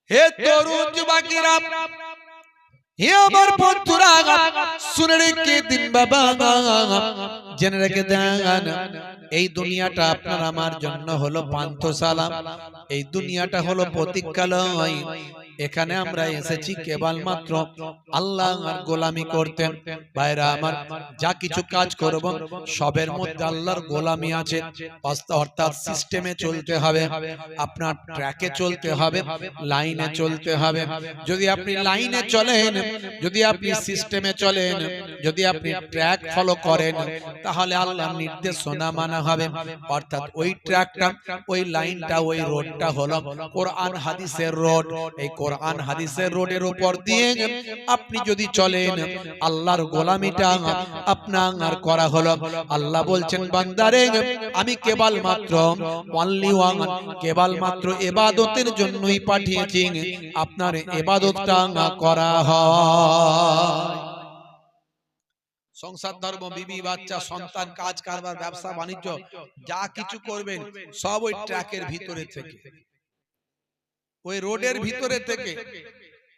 হে তরুণ যুবকেরা, হে আমার বন্ধুরা, শুনে রেখে দিন বাবা, জেনে রেখে দেন, এই দুনিয়াটা আপনার আমার জন্য হলো পান্থশালা, এই দুনিয়াটা হলো প্রতীক্ষালয়। এখানে আমরা এসেছি কেবলমাত্র আল্লাহর গোলামি করতে। ভাইরা আমার, যা কিছু কাজ করব সবের মধ্যে আল্লাহর গোলামি আছে, অর্থাৎ সিস্টেমে চলতে হবে, আপনার ট্র্যাকে চলতে হবে, লাইনে চলতে হবে। যদি আপনি লাইনে চলেন, যদি আপনি সিস্টেমে চলেন, যদি আপনি ট্র্যাক ফলো করেন, তাহলে আল্লাহর নির্দেশনা মানা হবে। অর্থাৎ ওই ট্র্যাকটা, ওই লাইনটা, ওই রোডটা হলো কোরআন হাদিসের রোড। এই কোরআন হাদিসের রোডের উপর দিয়ে আপনি যদি চলেন, আল্লাহর গোলামিটা আপনার করা হলো। আল্লাহ বলছেন, বান্দারে আমি কেবলমাত্র কেবলমাত্র ইবাদতের জন্যই পাঠিয়েছি, আপনার ইবাদতটা করা হয়। সংসার ধর্ম, বিবি বাচ্চা সন্তান, কাজ কারবার, ব্যবসা বাণিজ্য যা কিছু করবেন সব ওই ট্র্যাকের ভিতরে থেকে, ওই রোডের ভিতরে থেকে,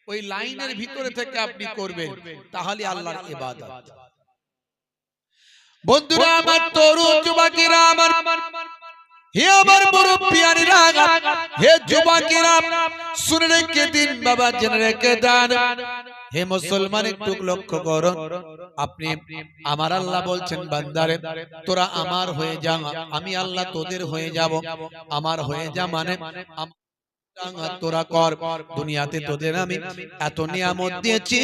ওই লাইনের ভিতরে থেকে আপনি করবেন, তাহলে আল্লাহর ইবাদত। বন্ধুরা আমার, তরুণ যুবকেরা আমার, হে আমার মুরব্বিয়ানেরা, হে যুবকেরা, শুনে রেখে দিন বাবা, জেনে রেখে দেন। হে মুসলমান, একটু লক্ষ্য করো, আপনি আমার আল্লাহ বলছেন, বান্দারে তোরা আমার হয়ে যা, আমি আল্লাহ তোদের হয়ে যাব। আমার হয়ে যা মানে তোরা কর। দুনিয়াতে তোদের আমি এত নিয়ামত দিয়েছি,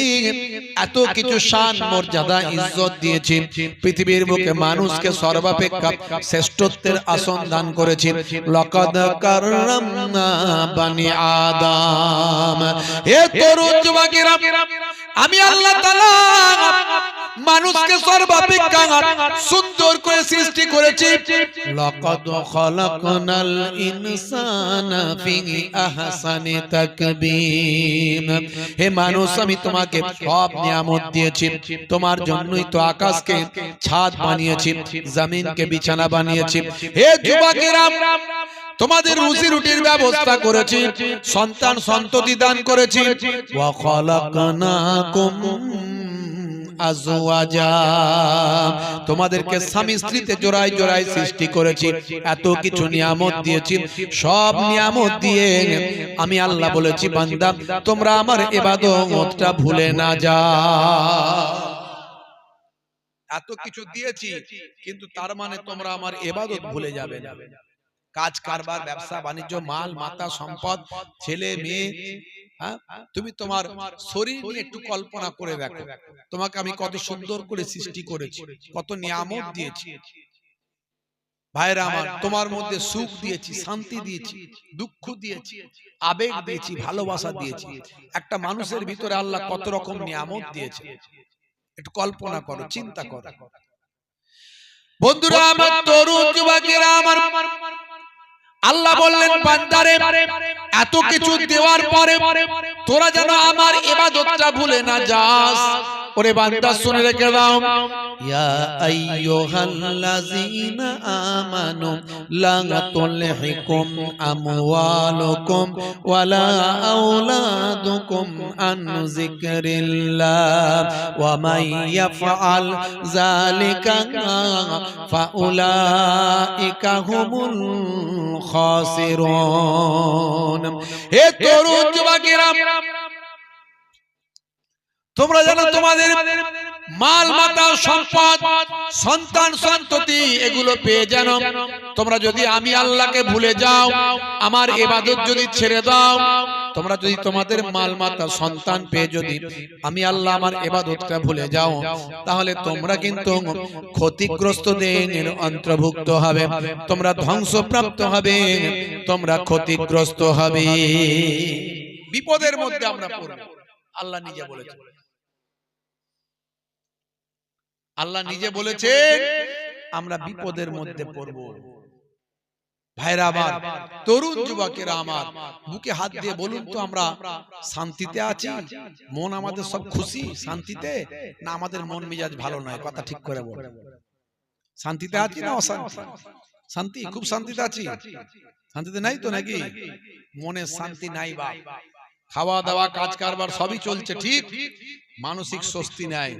এত কিছু শান মর্যাদা ইজ্জত দিয়েছি, পৃথিবীর বুকে মানুষকে সর্বাপেক্ষা শ্রেষ্ঠত্বের আসন দান করেছি। লাকাদ কাররামনা বানি আদম। হে তরুণ যুবকেরা, আমি আল্লাহ তাআলা মানুষকে সর্বাপেক্ষা সুন্দর করে সৃষ্টি করেছি। লাকাদ খালাকনাল ইনসানা ফি আহসানি তাকবীম। হে মানুষ, আমি তোমাকে সব নিয়ামত দিয়েছি, তোমার জন্যই তো আকাশকে ছাদ বানিয়েছি, জমিনকে বিছানা বানিয়েছি। হে যুবকেরা, তোমাদের রুজি রুটির ব্যবস্থা করেছি, সন্তান সন্ততি দান করেছি। ওয়া খালাকনাকুম আজওয়াজা, তোমাদেরকে স্বামী স্ত্রীতে জোড়ায় জোড়ায় সৃষ্টি করেছি, এত কিছু নিয়ামত দিয়েছি। সব নিয়ামত দিয়ে আমি আল্লাহ বলেছি, বান্দা তোমরা আমার ইবাদতটা ভুলে না যাও। এত কিছু দিয়েছি, কিন্তু তার মানে তোমরা আমার ইবাদত ভুলে যাবে না। কাজ কারবার, ব্যবসা বাণিজ্য, মাল মাতা সম্পদ, ছেলে মেয়ে, তুমি তোমার শরীর নিয়ে একটু কল্পনা করে দেখো, তোমাকে আমি কত সুন্দর করে সৃষ্টি করেছি, কত নিয়ামত দিয়েছি। ভাইরা আমার, তোমার মধ্যে সুখ দিয়েছি, শান্তি দিয়েছি, দুঃখ দিয়েছি, আবেগ দিয়েছি, ভালোবাসা দিয়েছি। একটা মানুষের ভিতরে আল্লাহ কত রকম নিয়ামত দিয়েছে, একটু কল্পনা করো, চিন্তা করো। বন্ধুরা আমার, তরুণ যুবকেরা আমার, আল্লাহ বললেন, বান্দারে এত কিছু দেওয়ার পরে তোরা যেন আমার ইবাদতটা ভুলে না যাস। ওরে বান্দা, শুনে রেখে দাও, ইয়া আইয়ুহাল্লাযীনা আমানু লা তুলহিকুম আমওয়ালুকুম ওয়ালা আওলাদুকুম আন যিকরিল্লাহ ওয়া মান ইয়াফআল যালিকা ফাউলাইকা হুমুল খাসিরুন। হে তরুণ যুবকেরা, তোমরা জানো তোমাদের মাল মাতা সম্পদ সন্তান সন্ততি এগুলো পেয়ে জানো, তোমরা যদি আমি আল্লাহকে ভুলে যাও, আমার ইবাদত যদি ছেড়ে দাও, তোমরা যদি তোমাদের মাল মাতা সন্তান পেয়ে যদি আমি আল্লাহ আমার ইবাদতটা ভুলে যাও, তাহলে তোমরা কিন্তু ক্ষতিগ্রস্তদের অন্তর্ভুক্ত হবে, তোমরা ধ্বংসপ্রাপ্ত হবে, তোমরা ক্ষতিগ্রস্ত হবে, বিপদের মধ্যে আমরা পড়ব। আল্লাহ নিজে বলেছেন, আল্লাহ নিজে বলেছেন আমরা বিপদের মধ্যে পড়ব। ভাইরা আমার, তরুণ যুবকেরা আমার, বুকে হাত দিয়ে বলুন তো, আমরা শান্তিতে আছি? মন আমাদের সব খুশি শান্তিতে, না আমাদের মন মেজাজ ভালো নয়? কথা ঠিক করে বল। শান্তিতে আছি না অশান্তি? শান্তি, খুব শান্তিতে আছি। শান্তিতে নাই তো নাকি? মনে শান্তি নাই বা খাওয়া দাওয়া কাজ কারবার সবই চলছে ঠিক, মানসিক স্বস্তি নাই।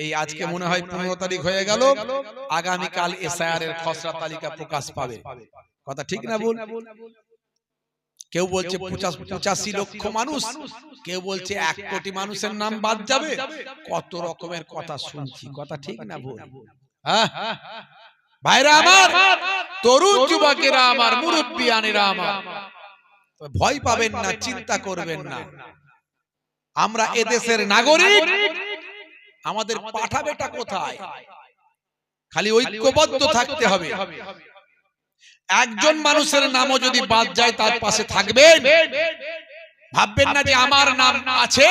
এই আজকে মনে হয় 15 তারিখ হয়ে গেল, আগামীকাল এসআইআর এর খসড়া তালিকা প্রকাশ পাবে। কথা ঠিক না ভুল? কেউ বলছে 85 লক্ষ মানুষ, কেউ বলছে 1 কোটি মানুষের নাম বাদ যাবে, কত রকমের কথা শুনছি। কথা ঠিক না ভুল? হ্যাঁ ভাইরা আমার, তরুণ যুবকেরা আমার, মুরব্বিয়ানেরা আমার, ভয় পাবেন না, চিন্তা করবেন না। আমরা এদেশের নাগরিক, আমাদের পাঠাবেটা কোথায়? খালি ঐক্যবদ্ধ থাকতে হবে। একজন মানুষের নামও যদি বাদ যায় তার পাশে থাকবেন। ভাববেন না যে আমার নাম আছে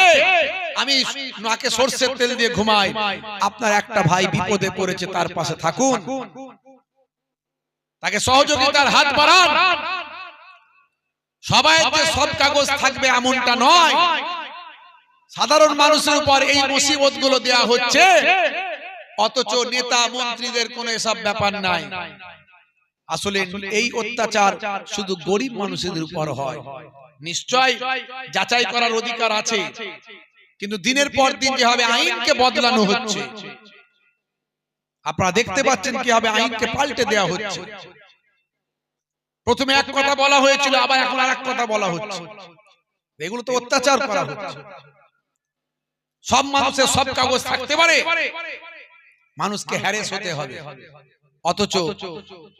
আমি নাকে সরষের তেল দিয়ে ঘুমাই। আপনার একটা ভাই বিপদে পড়েছে, তার পাশে থাকুন, তাকে সহযোগিতার হাত বাড়ান। সবাই যে সব কাগজ থাকবে এমনটা নয়। সাধারণ মানুষের উপর এই মুসিবতগুলো দেয়া হচ্ছে, অথচ নেতা মন্ত্রীদের কোনো এসব ব্যাপার নাই। আসলে এই অত্যাচার শুধু গরিব মানুষদের উপর হয়। নিশ্চয় যাচাই করার অধিকার আছে, কিন্তু দিনের পর দিন যেভাবে আইনকে বদলানো হচ্ছে, আপনারা দেখতে পাচ্ছেন কিভাবে আইনকে পাল্টে দেওয়া হচ্ছে। প্রথমে এক কথা বলা হয়েছিল, আবার এখন আরেক কথা বলা হচ্ছে। এগুলো তো অত্যাচার করা হচ্ছে। সব মানুষের সব কাগজ থাকতে পারে, মানুষকে হ্যারেস হতে হবে। অথচ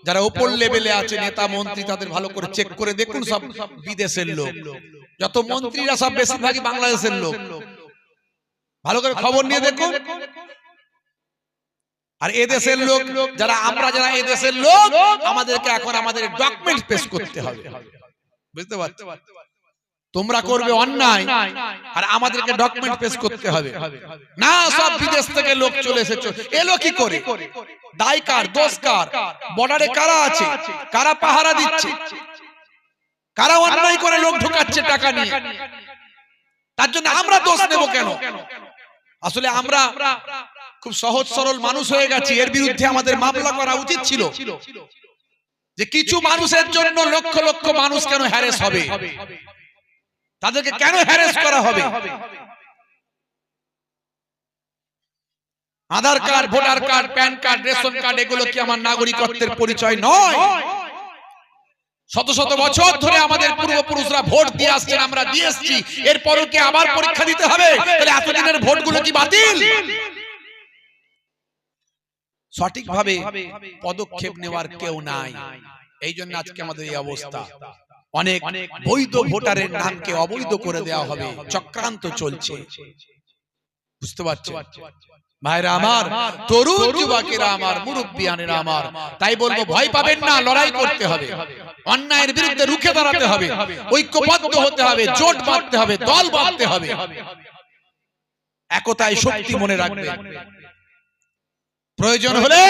যারা উপর লেভেলে আছে, নেতা মন্ত্রী, তাদের ভালো করে চেক করে দেখুন, সব বিদেশের লোক। যত মন্ত্রীরা সব বেশিরভাগই বাংলাদেশের লোক। ভালো করে খবর নিয়ে দেখুন। আর এদেশের লোক যারা, আমরা যারা এদেশের লোক, আমাদেরকে এখন আমাদের ডকুমেন্ট পেশ করতে হবে। বুঝতে পারছো? তোমরা করবে অন্যায় আর আমাদেরকে ডকুমেন্ট পেশ করতে হবে না। সব বিদেশ থেকে লোক চলে এসেছে, এলো কি করে? দায় কার, দোষ কার? বর্ডারে কারা আছে, কারা পাহারা দিচ্ছে, কারা অন্যায় করে লোক ঢোকাচ্ছে টাকা নিয়ে? তার জন্য আমরা দোষ নেব কেন? আসলে আমরা খুব সহজ সরল মানুষ হয়ে গেছি। এর বিরুদ্ধে আমাদের মামলা করা উচিত ছিল, যে কিছু মানুষের জন্য লক্ষ লক্ষ মানুষ কেন হ্যারেস হবে, তাদেরকে কেন হ্যারেস করা হবে? Aadhaar card, voter card, PAN card, ration card, এগুলো কি আমার নাগরিকত্বের পরিচয় নয়? শত শত বছর ধরে আমাদের পূর্বপুরুষরা ভোট দিয়ে আসছেন, আমরা দিয়ে এসেছি, এরপরও কি আবার পরীক্ষা দিতে হবে? তাহলে এতদিনের ভোটগুলো কি বাতিল? সঠিকভাবে পদক্ষেপ নেওয়ার কেউ নাই। এই জন্য আজকে আমাদের এই অবস্থা। অনেক বৈধ ভোটারের নামকে অবৈধ করে দেওয়া হবে, চক্রান্ত চলছে। বুঝতে পারছেন ভাইরা আমার, তরুণ যুবকেরা আমার, মুরব্বিয়ানেরা আমার, তাই বলবো ভয় পাবেন না, লড়াই করতে হবে, অন্যায়ের বিরুদ্ধে রুখে দাঁড়াতে হবে, ঐক্যবদ্ধ হতে হবে, জোট বাঁধতে হবে, দল বাঁধতে হবে। একতায় শক্তি মনে রাখবেন। প্রয়োজন হলে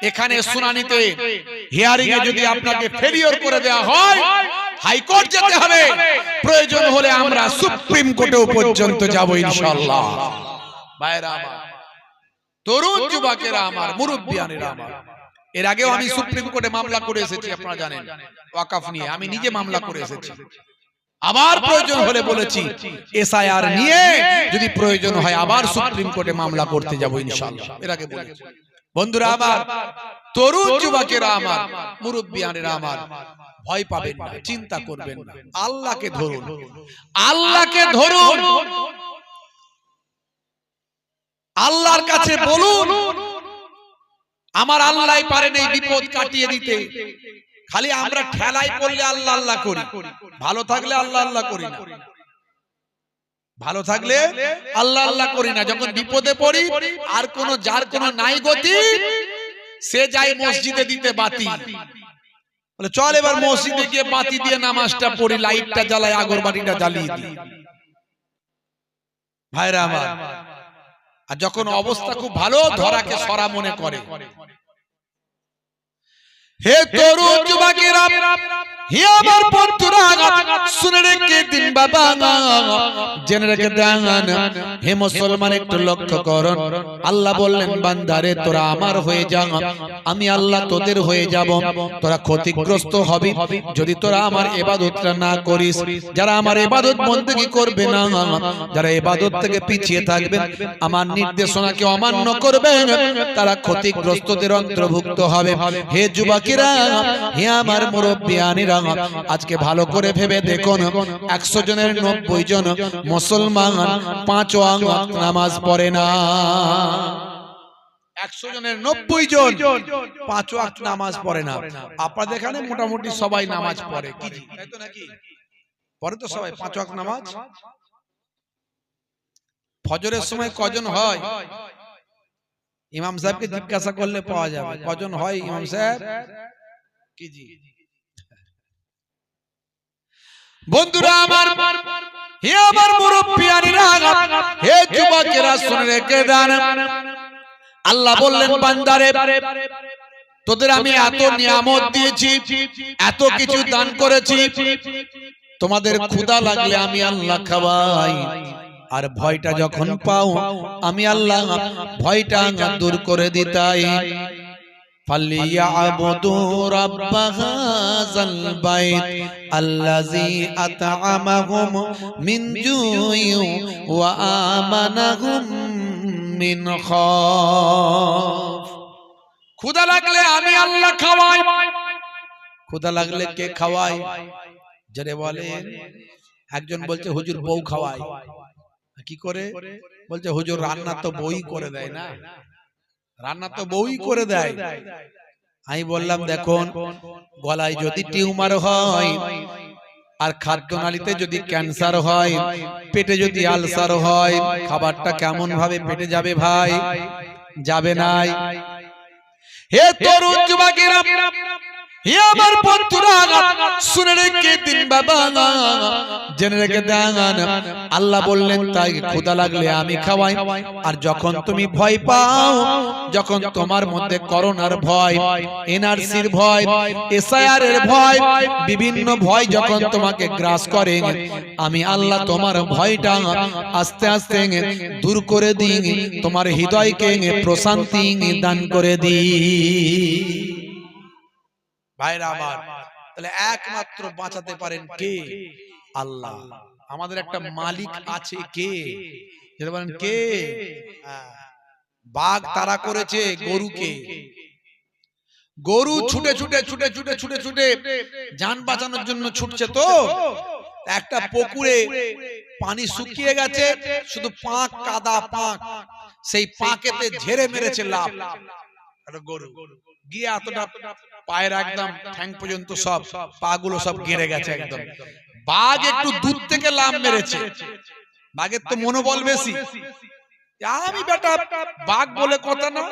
এখানে শুনানিতে, হিয়ারিং এ যদি আপনাকে ফেলিওর করে দেওয়া হয়, হাইকোর্ট যেতে হবে। প্রয়োজন হলে আমরা সুপ্রিম কোর্টেও পর্যন্ত যাব ইনশাআল্লাহ। ভাইরা আমার, তরুণ যুবকেরা আমার, মুরব্বিয়ানেরা আমার, এর আগেও আমি সুপ্রিম কোর্টে মামলা করে এসেছি, আপনারা জানেন, ওয়াকফ নিয়ে আমি নিজে মামলা করে এসেছি। আবার প্রয়োজন হলে বলেছি এসআইআর নিয়ে যদি প্রয়োজন হয় আবার সুপ্রিম কোর্টে মামলা করতে যাব ইনশাআল্লাহ। এর আগে বলেছি। বন্ধুরা আমার, তরুণ যুবকেরা আমার, মুরব্বিয়ানেরা আমার, ভয় পাবেন না, চিন্তা করবেন না, আল্লাহকে ধরুন, আল্লাহকে ধরুন, আল্লাহর কাছে বলুন, আমার আল্লাহই পারেন এই বিপদ কাটিয়ে দিতে। খালি আমরা ঠেলাই করলে আল্লাহ আল্লাহ করি, ভালো থাকলে আল্লাহ আল্লাহ করি না। ভালো থাকলে আল্লাহ আল্লাহ করি না, যখন বিপদে পড়ি আর কোন যার কোন নাই গতি, সে যায় মসজিদে দিতে বাতি, বলে চল এবার মসজিদে গিয়ে বাতি দিয়ে নামাজটা পড়ি, লাইটটা জ্বালাই, আগরবাতিটা জ্বালিয়ে দিই। ভাইরা আমার, আর যখন অবস্থা খুব ভালো, ধরাকে সরা মনে করে। হে তরুণ যুবকেরা, হে আমার বন্ধুরা, শুনে রেখে দিন বাবা, জেনে রেখে দেন। হে মুসলমান, একটু লক্ষ্য করুন। আল্লাহ বললেন, বান্দারে তোরা আমার হয়ে যা, আমি আল্লাহ তোদের হয়ে যাব। তোরা ক্ষতিগ্রস্ত হবি যদি তোরা আমার ইবাদতটা না করিস। যারা আমার ইবাদত বন্দেগী করবে না, যারা ইবাদত থেকে পিছিয়ে থাকবে, আমার নির্দেশনাকে অমান্য করবে, তারা ক্ষতিগ্রস্তদের অন্তর্ভুক্ত হবে। হে যুবকেরা, হে আমার মুরব্বিয়ানিরা, আজকে ভালো করে ভেবে দেখুন, 100 জনের 90 জন মুসলমান 5 ওয়াক্ত নামাজ পড়ে না। 100 জনের 90 জন 5 ওয়াক্ত নামাজ পড়ে না। আপনাদের এখানে মোটামুটি সবাই নামাজ পড়ে, কি জি, তাই তো নাকি? পড়ে তো সবাই 5 ওয়াক্ত নামাজ। ফজরের সময় কজন হয়? ইমাম সাহেবকে জিজ্ঞাসা করলে পাওয়া যাবে কজন হয় ইমাম সাহেব, কি জি? বন্ধুরা আমার, হে আমার মুরব্বিয়ানিরা, হে যুবকেরা, শুনে রেখে দেন। আল্লাহ বললেন, বান্দারে তোদের আমি এত নিয়ামত দিয়েছি, এত কিছু দান করেছি, তোমাদের ক্ষুধা লাগলে আমি আল্লাহ খাওয়াই, আর ভয়টা যখন পাও আমি আল্লাহ ভয়টা দূর করে দিতাই। فَلْيَعْبُدُوا رَبَّ هَذَا الْبَيْتِ الَّذِي أَطْعَمَهُم مِّن جُوعٍ وَآمَنَهُم مِّنْ خَوْفٍ। ক্ষুধা লাগলে আমি আল্লাহ খাওয়াই। ক্ষুধা লাগলে কে খাওয়ায়? যারা বলেন, একজন বলছে হুজুর বউ খাওয়ায়। কি করে? বলছে হুজুর রান্না তো বউই করে দেয় না, রান্না তো বউই করে দেয়। আমি বললাম, দেখুন, গলায় যদি টিউমার হয়, আর খাদ্যনালীতে যদি ক্যান্সার হয়, পেটে যদি আলসার হয়, খাবারটা কেমন ভাবে পেটে যাবে ভাই? যাবে নাই। হে তরুণ যুবকেরা, হে আমার বন্ধুরা, শুনে রেখে দিন বাবা, জেনে রেখে দেন। আল্লাহ বললেন, তাই ক্ষুধা লাগলে আমি খাওয়াই। আর যখন তুমি ভয় পাও, যখন তোমার মধ্যে করোনার ভয়, এনআরসির ভয়, এসআইআর এর ভয়, বিভিন্ন ভয় যখন তোমাকে গ্রাস করে, আমি আল্লাহ তোমার ভয়টা আস্তে আস্তে দূর করে দিই, তোমার হৃদয়কে প্রশান্তি দান করে দিই। ভাইরা আমার, তাহলে একমাত্র বাঁচাতে পারেন কে? আল্লাহ। আমাদের একটা মালিক আছে, কে? যেটা বলেন কে? বাঘ তাড়া করেছে গরুকে। গরু ছুটে ছুটে ছুটে ছুটে ছুটে ছুটে জান বাঁচানোর জন্য ছুটছে, তো একটা পুকুরে পানি শুকিয়ে গেছে, শুধু পাঁক কাদা পাঁক, সেই পাঁকেতে ঝেড়ে মেরেছে লাফ গরু গিয়ে, এতটা পায়ের একদম ঠ্যাং পর্যন্ত সব পা গুলো সব গেড়ে গেছে একদম। বাঘ একটু দূর থেকে লাফ মেরেছে, বাঘের তো মনোবল বেশি, আমি বেটা বাঘ বলে কথা না,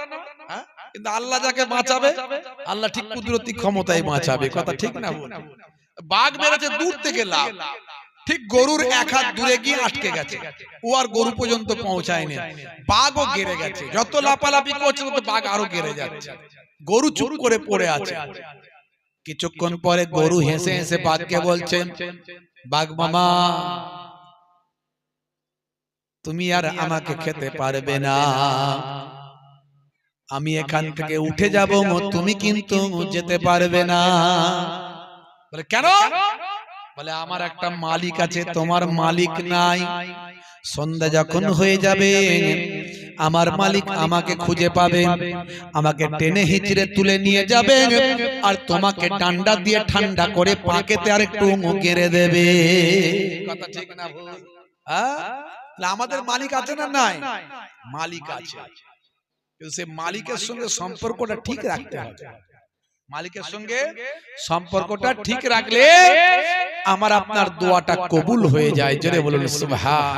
কিন্তু আল্লাহ যাকে বাঁচাবে, আল্লাহ ঠিক কুদরতি ক্ষমতায় বাঁচাবে, কথা ঠিক না? বাঘ মেরেছে দূর থেকে লাফ, ঠিক গরুর এক হাত দূরে গিয়ে আটকে গেছে, ও আর গরু পর্যন্ত পৌঁছায়নি, বাঘও গেড়ে গেছে। যত লাপালাপি করছে তত বাঘ আরো গেড়ে যাচ্ছে, গরু চুপ করে পড়ে আছে। কিছুক্ষণ পরে গরু হেসে হেসে বাঘকে বলছে, বাঘ মামা, তুমি আর আমাকে খেতে পারবে না, আমি এখান থেকে উঠে যাব, তুমি কিন্তু যেতে পারবে না। বলে কেন? বলে আমার একটা মালিক আছে, তোমার মালিক নাই। সন্ধ্যা যখন হয়ে যাবে, আমার মালিক আমাকে খুঁজে পাবে, আমাকে টেনে হিচড়ে তুলে নিয়ে যাবে, আর তোমাকে ডান্ডা দিয়ে ঠান্ডা করে পাকেতে আর একটু গেড়ে দেবে। কথা ঠিক না ভুল? আমাদের মালিক আছে না নাই? মালিক আছে, কিন্তু সে মালিকের সঙ্গে সম্পর্কটা ঠিক রাখতে হবে। মালিকের সঙ্গে সম্পর্কটা ঠিক রাখলে আমার আপনার দোয়াটা কবুল হয়ে যায়। জোরে বলুন সুবহান।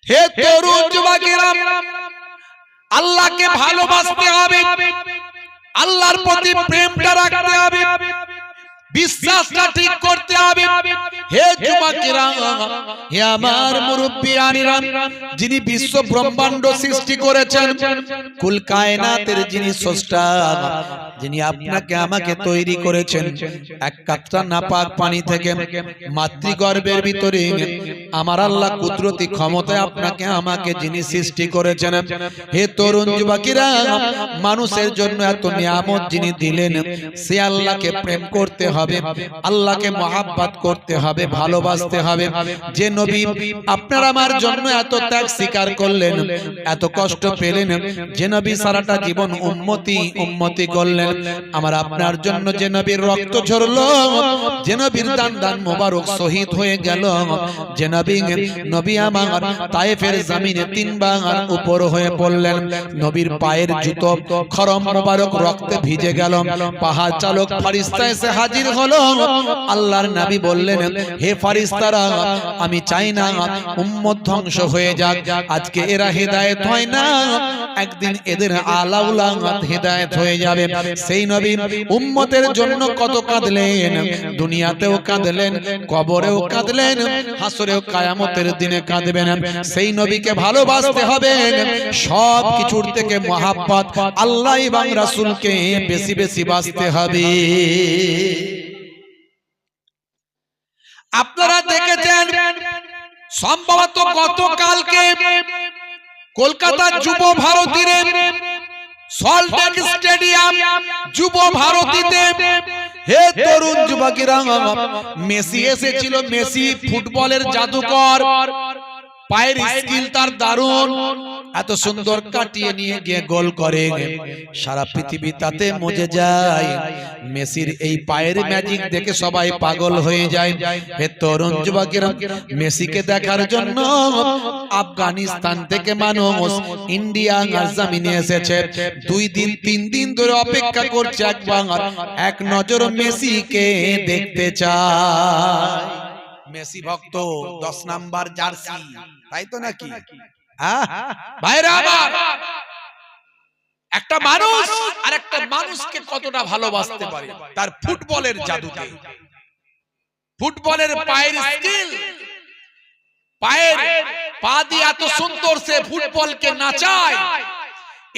হে তরুণ যুবকেরা, আল্লাহকে ভালোবাসতে হবে, আল্লাহর প্রতি প্রেমটা রাখতে হবে, বিশ্বাসটা ঠিক করতে হবে। হে যুবকেরা, যুবকেরা, হে আমার মুরব্বিয়ানিরা, যিনি বিশ্ব ব্রহ্মাণ্ড সৃষ্টি করেছেন, কুল কায়নাতের যিনি স্রষ্টা, যিনি আপনাকে আমাকে তৈরি করেছেন এক কাতরা নাপাক পানি থেকে, মাতৃগর্ভের ভিতরে আমার আল্লাহ কুদরতি ক্ষমতায় আপনাকে আমাকে যিনি সৃষ্টি করেছেন, হে তরুণ যুবকেরা, মানুষের জন্য এত নিয়ামত যিনি দিলেন, সে আল্লাহকে প্রেম করতে হবে, আল্লাহকে মহাব্বত করতে হবে, ভালোবাসতে হবে। যে নবী আপনার আমার জন্য এত ত্যাগ স্বীকার করলেন, এত কষ্ট পেলেন, যে নবী সারাটা জীবন উম্মতি করলেন, আমার আপনার জন্য যে নবীর রক্ত ঝরলো, যে নবীর দান মোবারক শহীদ হয়ে গেল, যে নবী আমার তায়েফের জমিনে 3 বার উপর হয়ে পড়লেন, নবীর পায়ের জুতো খরম মোবারক রক্তে ভিজে গেল, পাহাড় চালক ফেরেশতা এসে হাজির হলো। আল্লাহর নবী বললেন, হে ফেরেশতারা, আমি চাই না উম্মত ধ্বংস হয়ে যাক, আজকে এরা হেদায়েত হয় না, একদিন এদের আলাউলা হেদায়েত হয়ে যাবে। সেই নবী উম্মতের জন্য কত কাঁদলেন, দুনিয়াতেও কাঁদলেন, কবরেও কাঁদলেন, হাসরেও কিয়ামতের দিনে কাঁদবেন। সেই নবীকে ভালোবাসতে হবে, সব কিছুর থেকে মহাব্বত আল্লাহ এবং রাসূলকে বেশি বেশি বাসতে হবে। আপনারা দেখেছেন সম্ভবত গতকালকে কলকাতার যুব ভারতীতে সল্টলেক স্টেডিয়াম যুব ভারতীতে, হে তরুণ যুবকেরা, মেসি এসেছিল। মেসি ফুটবলের জাদুকর, পায়ের স্কিল তার দারুণ, এত সুন্দর কাটিয়ে নিয়ে গিয়ে গোল করে, সারা পৃথিবী তাতে মজে যায়। মেসির এই পায়ের ম্যাজিক দেখে সবাই পাগল হয়ে যায়। হে তরুণ যুবকেরা, মেসিকে দেখার জন্য আফগানিস্তান থেকে মানুষ ইন্ডিয়া জমিনে এসেছে। 2 দিন 3 দিন ধরে অপেক্ষা করছে, একবার এক নজর মেসিকে দেখতে চায়। মেসি ভক্ত, 10 নাম্বার জার্সি, তাই তো নাকি? ভাইরা আমার, একটা মানুষ আর একটা মানুষকে কতটা ভালোবাসতে পারে তার ফুটবলের জাদুতে, ফুটবলের পায়ের স্কিল, পায়ের পা দিয়ে এত সুন্দর সে ফুটবলকে নাচায়,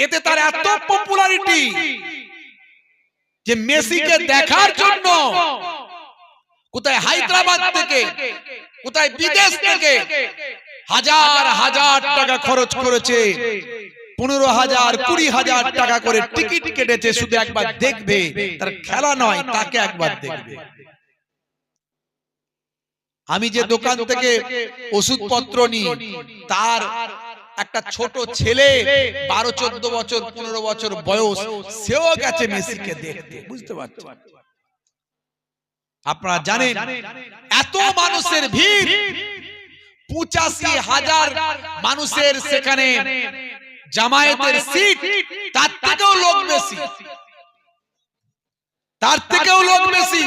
এতে তার এত পপুলারিটি যে মেসিকে দেখার জন্য কোথায় হায়দ্রাবাদ থেকে, কোথায় বিদেশ থেকে হাজার হাজার টাকা খরচ করেছে, 15,000 20,000 টাকা করে টিকিট কেটেছে, শুধু একবার দেখবে, তার খেলা নয়, তাকে একবার দেখবে। আমি যে দোকান থেকে ওষুধপত্র নিই, তার একটা ছোট ছেলে 12-14 বছর 15 বছর বয়স, সেও গেছে মেসিকে দেখতে, বুঝতে পারছেন? আপনারা জানেন এত মানুষের ভিড়, 85,000 মানুষের সেখানে জামায়াতের সিট, তার থেকেও লোক বেশি, তার থেকেও লোক বেশি।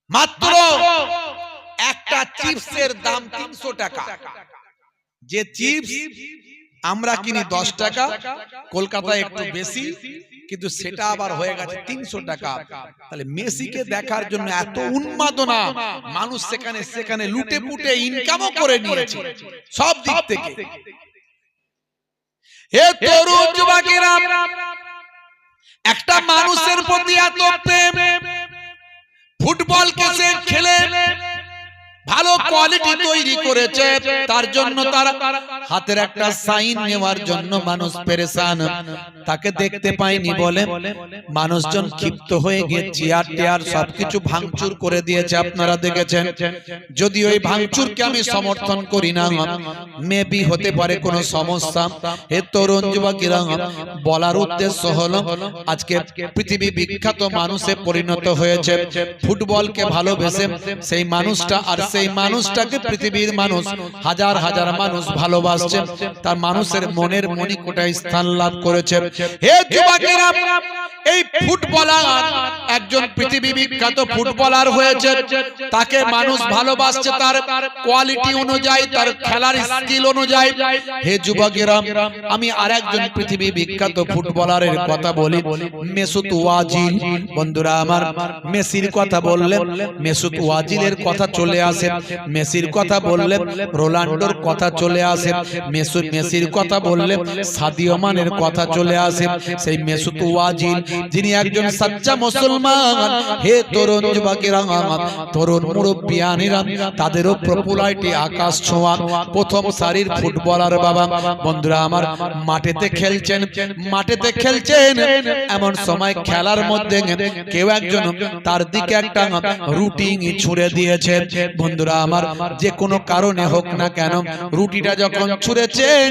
মাত্র একটা চিপসের দাম 300 টাকা। যে চিপস আমরা কিনি 10 টাকা, কলকাতায় একটু বেশি, কিন্তু সেটা আবার হয়ে গেছে 300 টাকা। তাহলে মেসিকে দেখার জন্য এত উন্মাদনা, মানুষ সেখানে লুটে পুটে ইনকামও করে নিয়েছে সব দিক থেকে। হে তরুণ যুবকেরা, একটা মানুষের প্রতি এত প্রেম, ফুটবলকে সে খেলে ভালো কোয়ালিটি তৈরি করেছে, তার জন্য তার হাতের একটা সাইন নেওয়ার জন্য মানুষ পেরেশান, তাকে দেখতে পায়নি বলে মানুষজন ক্ষিপ্ত হয়ে গিয়ে চেয়ার টেয়ার সবকিছু ভাঙচুর করে দিয়েছে। আপনারা দেখেছেন। যদি ওই ভাঙচুরকে আমি সমর্থন করি না, মেবি হতে পারে কোনো সমস্যা। হে তরুণ যুবকেরা, বলার উদ্দেশ্য হলো আজকে পৃথিবী বিখ্যাত মানুষে পরিণত হয়েছে, ফুটবলকে ভালোবেসে সেই মানুষটা আর সেই মানুষটাকে পৃথিবীর মানুষ হাজার হাজার মানুষ ভালোবাসছে, তার মানুষের মনের মণিকোঠায় স্থান লাভ করেছে। হে যুবকেরা, এই ফুটবলার একজন পৃথিবী বিখ্যাত ফুটবলার হয়েছে, তাকে মানুষ ভালোবাসছে তার কোয়ালিটি অনুযায়ী, তার খেলার স্কিল অনুযায়ী। হে যুবকেরা, আমি আরেকজন পৃথিবী বিখ্যাত ফুটবলারের কথা বলি, মেসুত ওয়াজিল। বন্ধুরা আমার, মেসির কথা বললে মেসুত ওয়াজিলের কথা চলে আসে, মেসির কথা বললে রোনাল্ডোর কথা চলে আসে, মেসির কথা বললে সাদিও মানের কথা চলে আসে। সেই মেসুত ওয়াজিল যিনি একজন সাচ্চা মুসলমান, হে তরুণ যুবকেরা, তরুণ মুরব্বিয়ানেরা, তাদেরও পপুলারিটি আকাশ ছোঁয়া, প্রথম সারির ফুটবলার বাবা। বন্ধুরা আমার, মাঠেতে খেলছেন, এমন সময় খেলার মধ্যে কেউ একজন তার দিকে একটা রুটি ছুঁড়ে দিয়েছে। বন্ধুরা আমার, যে কোনো কারণে হোক না কেন, রুটিটা যখন ছুঁড়েছেন,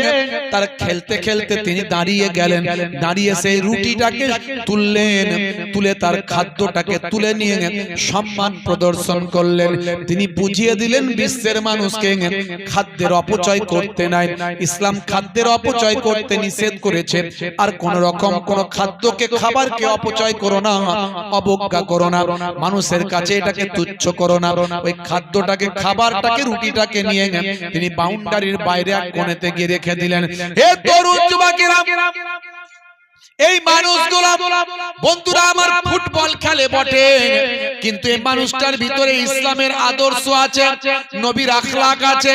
তার খেলতে খেলতে তিনি দাঁড়িয়ে গেলেন, দাঁড়িয়ে সেই রুটিটাকে তুলে তার খাদ্যটাকে তুলে নিয়ে সম্মান প্রদর্শন করলেন। তিনি বুঝিয়ে দিলেন বিশ্বের মানুষকে খাদ্যের অপচয় করতে নাই, ইসলাম খাদ্যের অপচয় করতে নিষেধ করেছে। আর কোন রকম কোন খাদ্যকে, খাবারকে অপচয় করো না, অবজ্ঞা করো না, মানুষের কাছে এটাকে তুচ্ছ করো না। ওই খাদ্যটাকে, খাবারটাকে, রুটিটাকে নিয়ে তিনি বাউন্ডারির বাইরে এক কোণেতে গিয়ে রেখে দিলেন। হে তরুণ যুবকেরা, এই মানুষগুলো বন্ধুরা আমার ফুটবল খেলে বটে, কিন্তু এই মানুষটার ভিতরে ইসলামের আদর্শ আছে, নবীর আখলাক আছে।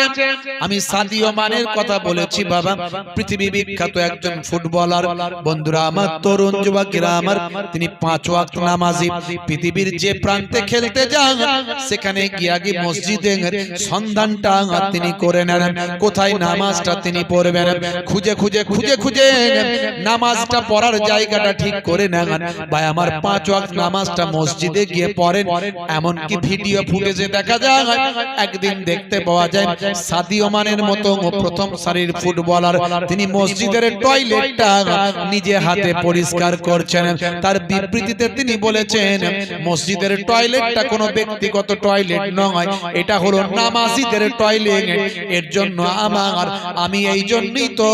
আমি সাদিও মানের কথা বলেছি বাবা, পৃথিবী বিখ্যাত একজন ফুটবলার। বন্ধুরা আমার, তরুণ যুবকেরা আমার, তিনি 5 ওয়াক্ত নামাজি। পৃথিবীর যে প্রান্তে খেলতে যান, সেখানে গিয়ে আগে মসজিদে সন্ধানটা তিনি করে নেন, কোথায় নামাজটা তিনি পড়বেন। খুঁজে নামাজটা পড়ার জায়গাটা ঠিক করে নেন। ভাই আমার, 5 ওয়াক্ত নামাজটা মসজিদে গিয়ে পড়েন। এমন কি ভিডিও ফুটেজে দেখা যায়, একদিন দেখতে পাওয়া যায় সাদিও মানের মতো প্রথম সারির ফুটবলার, তিনি মসজিদের টয়লেটটা নিজে হাতে পরিষ্কার করছেন। তার বিবৃতিতে তিনি বলেছেন, মসজিদের টয়লেটটা কোনো ব্যক্তিগত টয়লেট নয়, এটা হলো নামাজিদের টয়লেট। এর জন্য আমি এই জন্যই তো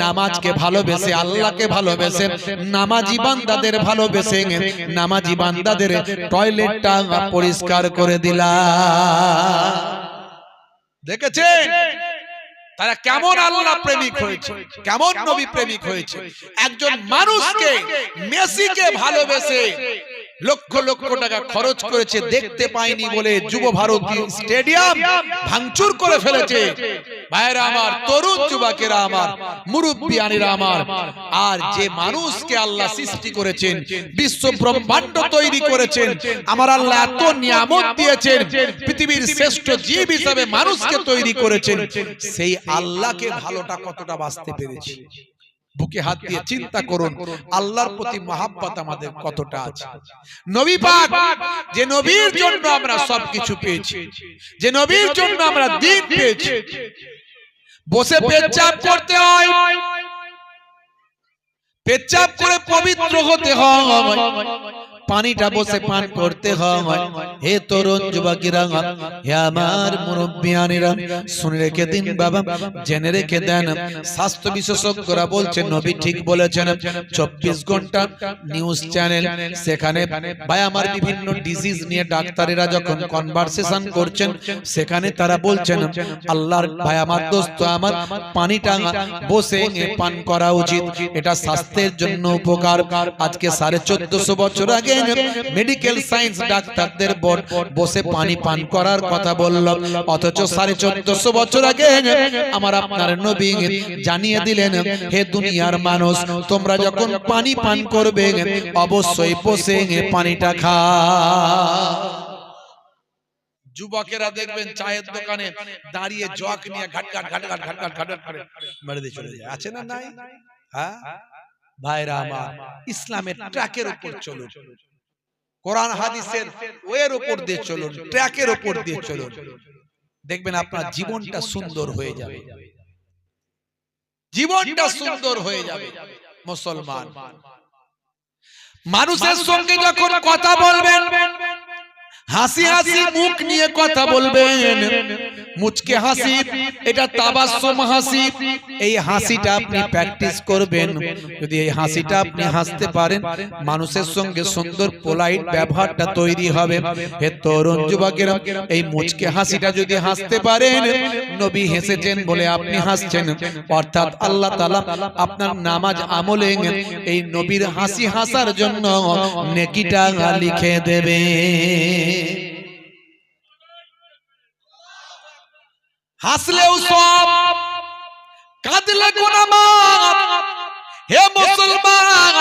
নামাজকে ভালোবেসে, আল্লাহকে ভালোবেসে, নামাজি বান্দাদের ভালোবেসে, নামাজি বান্দাদের টয়লেটটা পরিষ্কার করে দিলাম। দেখেছেন তারা কেমন আল্লাহ প্রেমিক হয়েছে, কেমন নবী প্রেমিক হয়েছে। একজন মানুষকে, মেসিকে ভালোবেসে লক্ষ লক্ষ টাকা খরচ করেছে, দেখতে পায়নি বলে যুব ভারতী স্টেডিয়াম ভাঙচুর করে ফেলেছে। ভাইরা আমার, তরুণ যুবকেরা আমার, মুরব্বিয়ানেরা আমার, আর যে মানুষকে আল্লাহ সৃষ্টি করেছেন, বিশ্ব ব্রহ্মাণ্ড তৈরি করেছেন, আমার আল্লাহ এত নিয়ামত দিয়েছেন, পৃথিবীর শ্রেষ্ঠ জীব হিসাবে মানুষকে তৈরি করেছেন, সেই আল্লাহকে ভালোটা কতটা বাঁচতে পেরেছি। বুকে হাত দিয়ে চিন্তা করুন, আল্লাহর প্রতি মহাব্বত আমাদের কতটা আছে। নবী পাক, যে নবীর জন্য আমরা সবকিছু পেয়েছি, যে নবীর জন্য আমরা দিন পেয়েছি, বসে পেচ্ছাপ করতে হয়, পেচ্ছাপ করে পবিত্র হতে হয়, পানিটা বসে পান করতে হয়। হে তরুণ যুবকেরা, হে আমার মুরব্বিয়ানেরা, শুনে রেখে দিন বাবা, জেনে রেখে দেন। স্বাস্থ্য বিশেষজ্ঞরা বলছেন, নবী ঠিক বলেছেন। 24 ঘন্টা নিউজ চ্যানেল, সেখানে ভাই আমার বিভিন্ন ডিজিজ নিয়ে ডাক্তারেরা যখন কনভারসেশন করছেন, সেখানে তারা বলছেন আল্লাহর ভাই আমার দোস্ত আমার, পানিটা বসে পান করা উচিত, এটা স্বাস্থ্যের জন্য উপকার। আজকে 1450 বছর আগে মেডিকেল সায়েন্স ডাক্তারদের বসে পানি পান করার কথা বলল, অথচ 1450 বছর আগে আমার আপনার নবী জানিয়ে দিলেন, হে দুনিয়ার মানুষ, তোমরা যখন পানি পান করবে অবশ্যই বসে পানিটা খাও। যুবকেরা দেখবেন চায়ের দোকানে দাঁড়িয়ে জগ নিয়ে ঘাটঘাট করে মেরে দিয়ে চলে যায়, আছে না নাই? হ্যাঁ ভাইরা আমার, ইসলামের ট্র্যাকের উপর চলুন, কোরআন হাদিসের ওয়ের উপর দিয়ে চলুন, ট্র্যাকের উপর দিয়ে চলুন, দেখবেন আপনার জীবনটা সুন্দর হয়ে যাবে, জীবনটা সুন্দর হয়ে যাবে। মুসলমান মানুষের সঙ্গে যখন কথা বলবেন, হাসি হাসি মুখ নিয়ে কথা বলবেন, মুচকে হাসি, এটা তাবাসসুম হাসি। এই হাসিটা আপনি প্র্যাকটিস করবেন। যদি এই হাসিটা আপনি হাসতে পারেন, মানুষের সঙ্গে সুন্দর পোলাইট ব্যবহারটা তৈরি হবে। হে তরুণ যুবকেরা, এই মুচকে হাসিটা যদি হাসতে পারেন, নবী হেসেছেন বলে আপনি হাসছেন, অর্থাৎ আল্লাহ তাআলা আপনার নামাজ আমলে এই নবীর হাসি হাসার জন্য নেকিটা লিখে দেবে। হাসলেও সব, কাঁদলে গুনাহ মাফ। হে মুসলমান,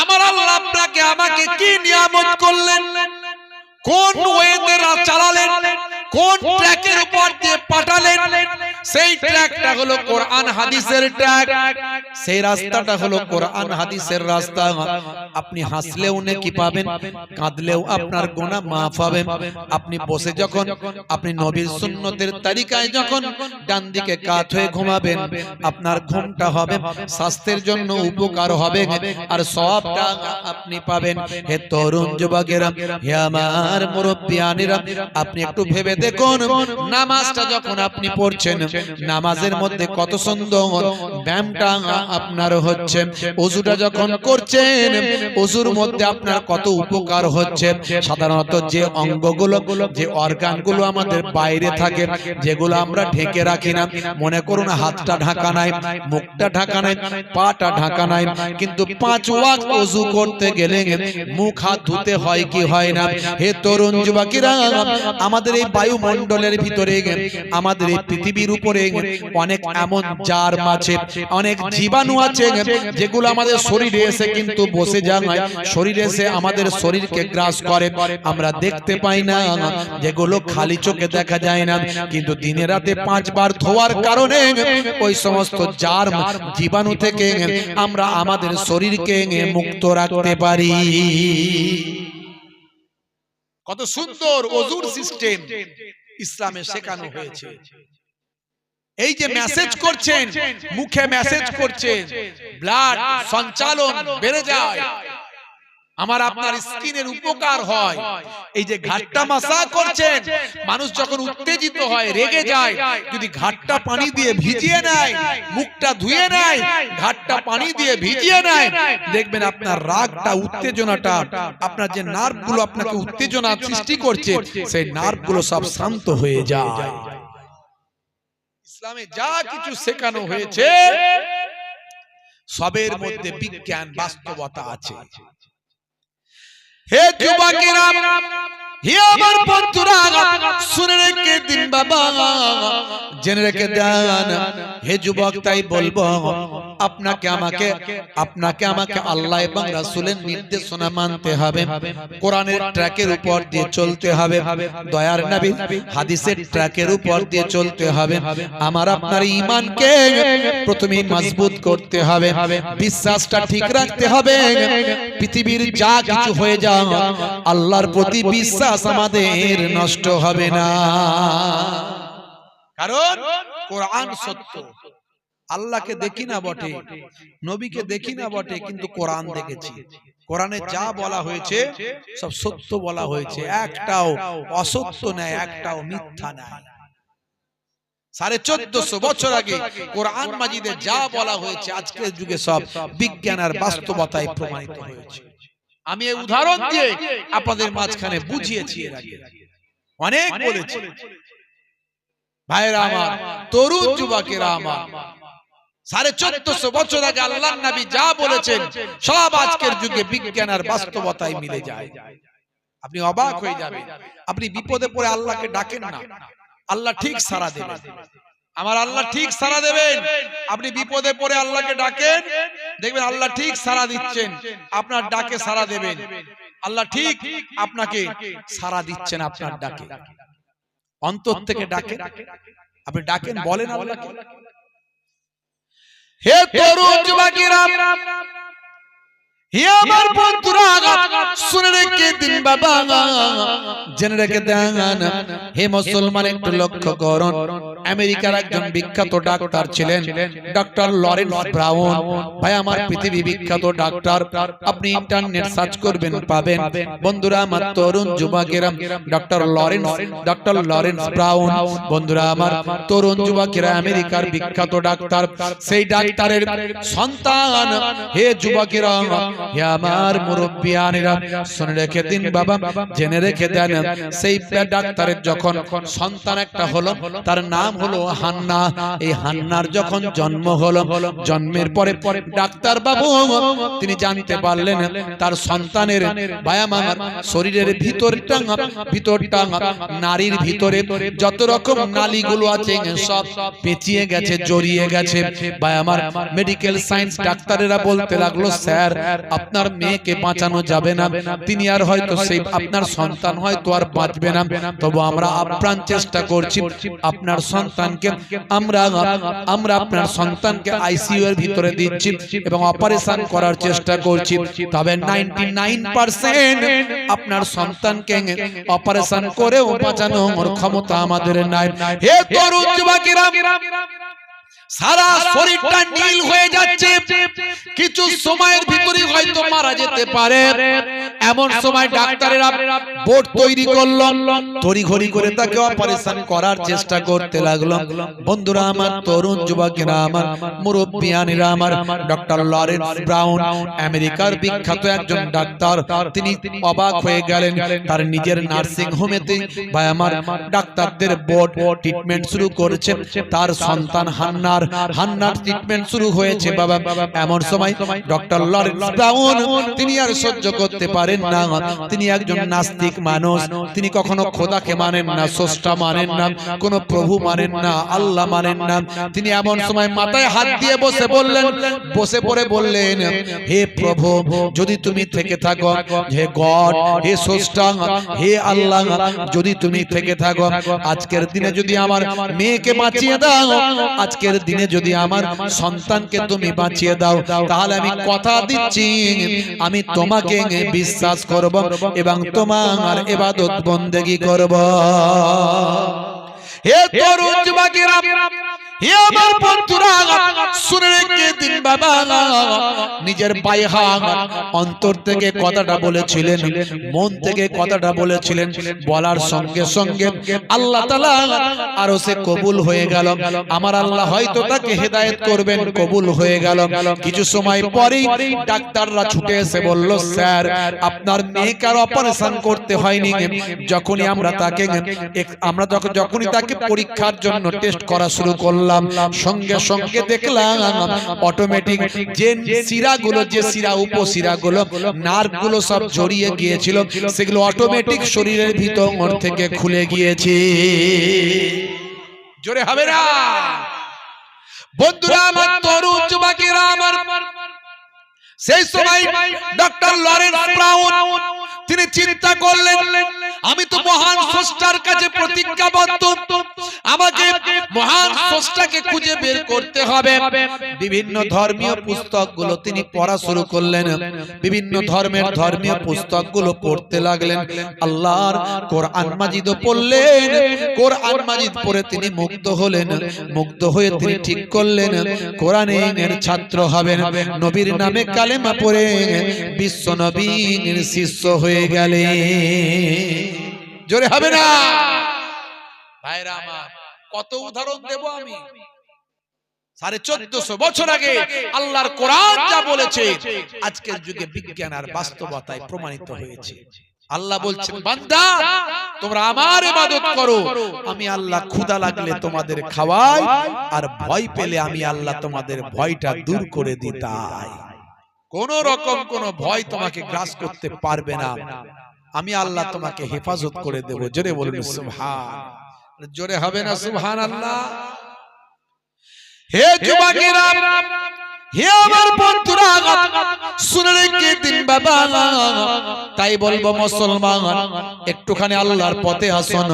আমার আল্লাহ আপনাকে আমাকে কি নিয়ামত করলেন, কোন ওয়েতে চালালেন, কোন ট্র্যাকের উপর দিয়ে পাঠালেন, সেই ট্র্যাকটা হলো কোরআন হাদিসের ট্র্যাক, সেই রাস্তাটা হলো কোরআন হাদিসের রাস্তা। আপনি হাসলেও নেকি পাবেন, কাঁদলেও আপনার গুনাহ মাফ হবে। আপনি বসে যখন আপনি নবীর সুন্নতের তরিকায় যখন ডান দিকে কাত হয়ে ঘুমাবেন, আপনার ঘুমটা হবে স্বাস্থ্যের জন্য উপকার হবে, আর সওয়াবটা আপনি পাবেন। হে তরুণ যুবকেরা, হে আমার মুরব্বিয়ানেরা, আপনি একটু ভেবে দেখুন, নামাজটা যখন আপনি পড়ছেন, নামাজের মধ্যে কত সুন্দর ব্যায়ামটা আপনার হচ্ছে। ওযুটা যখন করছেন, ওযুর মধ্যে আপনার কত উপকার হচ্ছে। সাধারণত যে অঙ্গগুলো, যে অর্গানগুলো আমাদের বাইরে থাকে, যেগুলো আমরা ঢেকে রাখি না, মনে করুন হাতটা ঢাকা নাই, মুখটা ঢাকা নাই, পাটা ঢাকা নাই, কিন্তু 5 ওয়াক্ত ওযু করতে গেলে মুখ হাত ধুতে হয় কি হয় না? হে তরুণ যুবকেরা, আমাদের এই বায়ুমণ্ডলের ভিতরে, আমাদের এই পৃথিবীর উপরে অনেক এমন জার্ম আছে, অনেক জীবাণু আছে, যেগুলো আমাদের শরীরে এসে কিন্তু বসে যায়, শরীরে এসে আমাদের শরীরকে গ্রাস করে, আমরা দেখতে পাই না, যেগুলো খালি চোখে দেখা যায় না, কিন্তু দিনে রাতে 5 বার ধোয়ার কারণে ওই সমস্ত জার্ম জীবাণু থেকে আমরা আমাদের শরীরকে মুক্ত রাখতে পারি। কত সুন্দর ওযুর সিস্টেম ইসলামে শেখানো হয়েছে। এই যে মেসেজ করছেন, মুখে মেসেজ করছেন, ব্লাড সঞ্চালন বেড়ে যায়, আমার আপনার স্কিনের উপকার হয়। এই যে ঘাটটা মাসা করছেন, মানুষ যখন উত্তেজিত হয়, রেগে যায়, যদি ঘাটটা পানি দিয়ে ভিজিয়ে নেয়, মুখটা ধুয়ে নেয়, ঘাটটা পানি দিয়ে ভিজিয়ে নেয়, দেখবেন আপনার রাগটা, উত্তেজনাটা, আপনার যে নার্ভগুলো আপনাকে উত্তেজনা সৃষ্টি করছে, সেই নার্ভগুলো সব শান্ত হয়ে যায়। ইসলামে যা কিছু শেখানো হয়েছে, সবের মধ্যে বিজ্ঞান, বাস্তবতা আছে। হে যুবকেরা, হে আমার বন্ধুরা, শুনে রেখে দিন বাবা, জেনে রেখে দেন। হে যুবক, তাই বলবো, আপনাকে আমাকে আল্লাহ এবং রাসূলের নির্দেশনা মানতে হবে, কোরআনের ট্র্যাকের উপর দিয়ে চলতে হবে, দয়ার নবীর হাদিসের ট্র্যাকের উপর দিয়ে চলতে হবে। আমার আপনার ঈমানকে প্রথমে মজবুত করতে হবে, বিশ্বাসটা ঠিক রাখতে হবে। পৃথিবীর যা কিছু হয়ে যাক, আল্লাহর প্রতি বিশ্বাস আমাদের নষ্ট হবে না, কারণ কোরআন সত্য। আল্লাহকে দেখি না বটে, নবীকে দেখি না বটে, কিন্তু কোরআন দেখেছি। কোরআনে যা বলা হয়েছে সব সত্য বলা হয়েছে, একটাও অসত্য নাই, একটাও মিথ্যা নাই। 1450 বছর আগে কোরআন মাজিদে যা বলা হয়েছে, আজকের যুগে সব বিজ্ঞান আর বাস্তবতায় প্রমাণিত হয়েছে। আমি এই উদাহরণ দিয়ে আপনাদের মাঝখানে বুঝিয়েছি, এর আগে অনেক বলেছি। ভাইরা আমার, তরুণ যুবকেরা আমার, 1450 বছর আগে আল্লাহর নবী যা বলেছেন, সব আজকের যুগে বিজ্ঞান আর বাস্তবতায় মিলে যায়। আপনি অবাক হয়ে যাবেন। আপনি বিপদে পড়ে আল্লাহকে ডাকেন না, আল্লাহ ঠিক সাড়া দেবেন। আমার আল্লাহ ঠিক সাড়া দেবেন। আপনি বিপদে পড়ে আল্লাহকে ডাকেন, দেখবেন আল্লাহ ঠিক সাড়া দিচ্ছেন, আপনার ডাকে সাড়া দেবেন। আল্লাহ ঠিক আপনাকে সাড়া দিচ্ছেন আপনার ডাকে। অন্তর থেকে ডাকেন, আপনি ডাকেন, বলেন আল্লাহকে। হে তরুণ যুবকেরা, হে আমার বন্ধুরা শুনে রেখে দিন বাবা, জেনে রেখে দেন। হে মুসলমান একটু লক্ষ্য করুন, আমেরিকার একজন বিখ্যাত ডাক্তার ছিলেন ডক্টর লরেন্স ব্রাউন। ভাই আমার পৃথিবী বিখ্যাত ডাক্তার, আপনি ইন্টারনেট সার্চ করবেন পাবেন। বন্ধুরা আমার তরুণ যুবকেরা, ডক্টর লরেন্স ব্রাউন, বন্ধুরা আমার তরুণ যুবকেরা, আমেরিকার বিখ্যাত ডাক্তার। সেই ডাক্তারের সন্তান। হে যুবকেরা, হে আমার মুরব্বিয়ানেরা, শুনে রেখে দিন বাবা, জেনে রেখে দেন। সেই ডাক্তারের যখন সন্তান একটা হলো, তার নাম হলো হান্না। এই হান্নার যখন জন্ম হলো, জন্মের পরে ডাক্তার বাবু তিনি জানতে পারলেন তার সন্তানের বায়ামার শরীরের ভিতরটা নারীর ভিতরে যত রকম নালীগুলো আছে সব পেঁচিয়ে গেছে, জড়িয়ে গেছে। বায়ামার মেডিকেল সায়েন্স ডাক্তারেরা বলতে লাগলো, স্যার আপনার মেয়েকে বাঁচানো যাবে না, তিনি আর হয়তো সেই আপনার সন্তান হয়তো আর বাঁচবে না, তবু আমরা আপ্রাণ চেষ্টা করছি আপনার সন্তানকে আমরা আপনার সন্তানকে আইসিইউ এর ভিতরে দিচ্ছি এবং অপারেশন করার চেষ্টা করছি, তবে 99% আপনার সন্তানকে অপারেশন করেও বাঁচানোর ক্ষমতা আমাদের নাই। হে তরুণ যুবকেরা, সারা শরীরটা নীল হয়ে যাচ্ছে, কিছু সময়ের ভিতরে হয়তো মারা যেতে পারে। এমন সময় ডাক্তারেরা বোর্ড তৈরি করলো, তড়িঘড়ি করে তাকে অপারেশন করার চেষ্টা করতে লাগলো। বন্ধুরা আমার, তরুণ যুবকেরা আমার, মুরব্বিয়ানেরা আমার, ডক্টর লরেন্স ব্রাউন আমেরিকার বিখ্যাত একজন ডাক্তার। তিনি অবাক হয়ে গেলেন। তার নিজের নার্সিং হোমেতে ভাই আমার ডাক্তারদের বোর্ড ট্রিটমেন্ট শুরু করেছে। তার সন্তান হান্নার ট্রিটমেন্ট শুরু হয়েছে বাবা। এমন সময় ডক্টর লরেন্স ব্রাউন তিনি আর সহ্য করতে পারেন না। তিনি একজন নাস্তিক মানুষ, তিনি কখনো খোদাকে মানেন না, স্রষ্টা মানেন না, কোন প্রভু মানেন না, আল্লাহ মানেন না। তিনি এমন সময় মাথায় হাত দিয়ে বসে পড়ে বললেন, হে প্রভু, যদি তুমি থেকে থাকো, হে গড, হে স্রষ্টা, হে আল্লাহ, যদি তুমি থেকে থাকো, আজকের দিনে যদি আমার মেয়েকে বাঁচিয়ে দাও, আজকের দিনে যদি আমার সন্তানকে তুমি বাঁচিয়ে দাও, তাহলে আমি কথা দিচ্ছি আমি তোমাকে বিশ্বাস করব এবং তোমার ইবাদত বন্দেগী করব। হে তরুণ যুবকেরা, হে আমার বন্ধুরা, শুনে রেখে দিন বাবা, নিজের বাইহা অন্তর থেকে কথাটা বলেছিলেন, মন থেকে কথাটা বলেছিলেন, বলার সঙ্গে সঙ্গে আল্লাহ তাআলা আরো সে কবুল হয়ে গেল। আমার আল্লাহ হয়তো তাকে হেদায়েত করবেন, কবুল হয়ে গেল। কিছু সময় পরেই ডাক্তাররা ছুটে এসে বলল, স্যার আপনার মেয়েকে আর অপারেশন করতে হয়নি। যখনই যখনই তাকে পরীক্ষার জন্য টেস্ট করা শুরু করলাম, সঙ্গে সঙ্গে দেখলাম অটোমেটিক যে শিরা উপশিরাগুলো নার্ভগুলো সব জড়িয়ে গিয়েছিল, সেগুলো অটোমেটিক শরীরের ভিতর থেকে খুলে গিয়েছে। জোরে হবে না বন্ধুরা আমার, তরুণ যুবকেরা আমার, সেই সময় ডক্টর লরেন্স ব্রাউন তিনি চিন্তা করলেন, আমি তো মহান স্রষ্টার কাছে প্রতিজ্ঞাবদ্ধ, আমাকে মহান স্রষ্টাকে খুঁজে বের করতে হবে। বিভিন্ন ধর্মীয় পুস্তকগুলো তিনি পড়া শুরু করলেন, বিভিন্ন ধর্মীয় পুস্তকগুলো পড়তে লাগলেন। আল্লাহর কোরআন মাজিদ পড়লেন, কোরআন মাজিদ পড়ে তিনি মুগ্ধ হলেন। মুগ্ধ হয়ে তিনি ঠিক করলেন কোরআনের ছাত্র হবেন, নবীর নামে কালেমা পড়ে বিশ্ব নবীর শিষ্য হয়ে গেলে। জোরে হবে না ভাইরা আমার, কত উদাহরণ দেব আমি। 1450 বছর আগে আল্লাহর কোরআন যা বলেছে, আজকের যুগে বিজ্ঞান আর বাস্তবতায় প্রমাণিত হয়েছে। আল্লাহ বলছেন, বান্দা তোমরা আমার ইবাদত করো, আমি আল্লাহ ক্ষুধা লাগলে তোমাদের খাওয়াই, আর ভয় পেলে আমি আল্লাহ তোমাদের ভয়টা দূর করে দিতাই। কোন রকম কোন ভয় তোমাকে গ্রাস করতে পারবে না, আমি আল্লাহ তোমাকে হেফাজত করে দেব। জোরে বলুন সুবহান। জোরে হবে না সুবহানাল্লাহ। হে যুবকেরা, হে আমার বন্ধুরা শুনে রেখে দিন বাবা, তাই বলবো মুসলমান একটুখানি আল্লাহর পথে আসুন,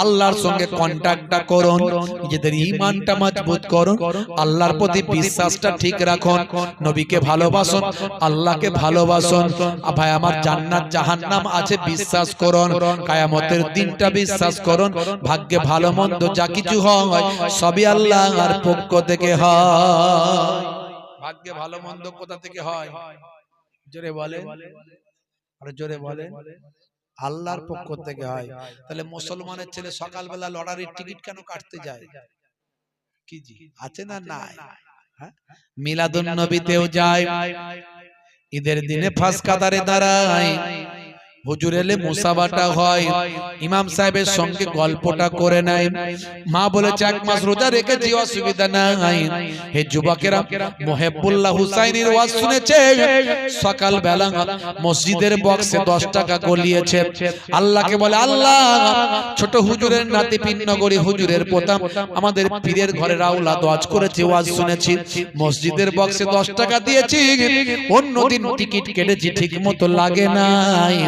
আল্লাহর সঙ্গে কন্টাক্টটা করুন, নিজেদের ঈমানটা মজবুত করুন, আল্লাহর প্রতি বিশ্বাসটা ঠিক রাখুন, নবীকে ভালোবাসুন, আল্লাহকে ভালোবাসুন। ভাই আমার জান্নাত জাহান্নাম আছে বিশ্বাস করুন, কিয়ামতের দিনটা বিশ্বাস করুন, ভাগ্যে ভালো মন্দ যা কিছু হয় সবই আল্লাহর পক্ষ থেকে হয়। ভাগ্যে ভালো মন্দ কোথা থেকে হয়? জোরে বলে, আরে জোরে বলে, আল্লাহর পক্ষ থেকে হয়। তাহলে মুসলমানের ছেলে সকালবেলা লটারির টিকিট কেন কাটতে যায়? কি জি আছে না নাই? মিলাদুন নবীতেও যায়, ঈদের দিনে ফাঁস কাতারে দাঁড়ায়, হুজুর এলে মুসাবাটা হয়, ইমাম সাহেবের সঙ্গে গল্পটা করে নেয়, মা বলেছে 1 মাস রোজা রেখেছি অসুবিধা নাই। হে যুবকেরা, মুহিবুল্লাহ হুসাইনের ওয়াজ শুনেছে, সকাল বেলা মসজিদের বক্সে 10 টাকা গলিয়েছে, আল্লাহকে বলে আল্লাহ ছোট হুজুরের নাতি পিন্নগরী হুজুরের পোতা আমাদের পীরের ঘরে আওলাদ ওয়াজ করেছে, ওয়াজ শুনেছি, মসজিদের বক্সে 10 টাকা দিয়েছি, অন্যদিন টিকিট কেটেছি ঠিক মতো লাগে নাই,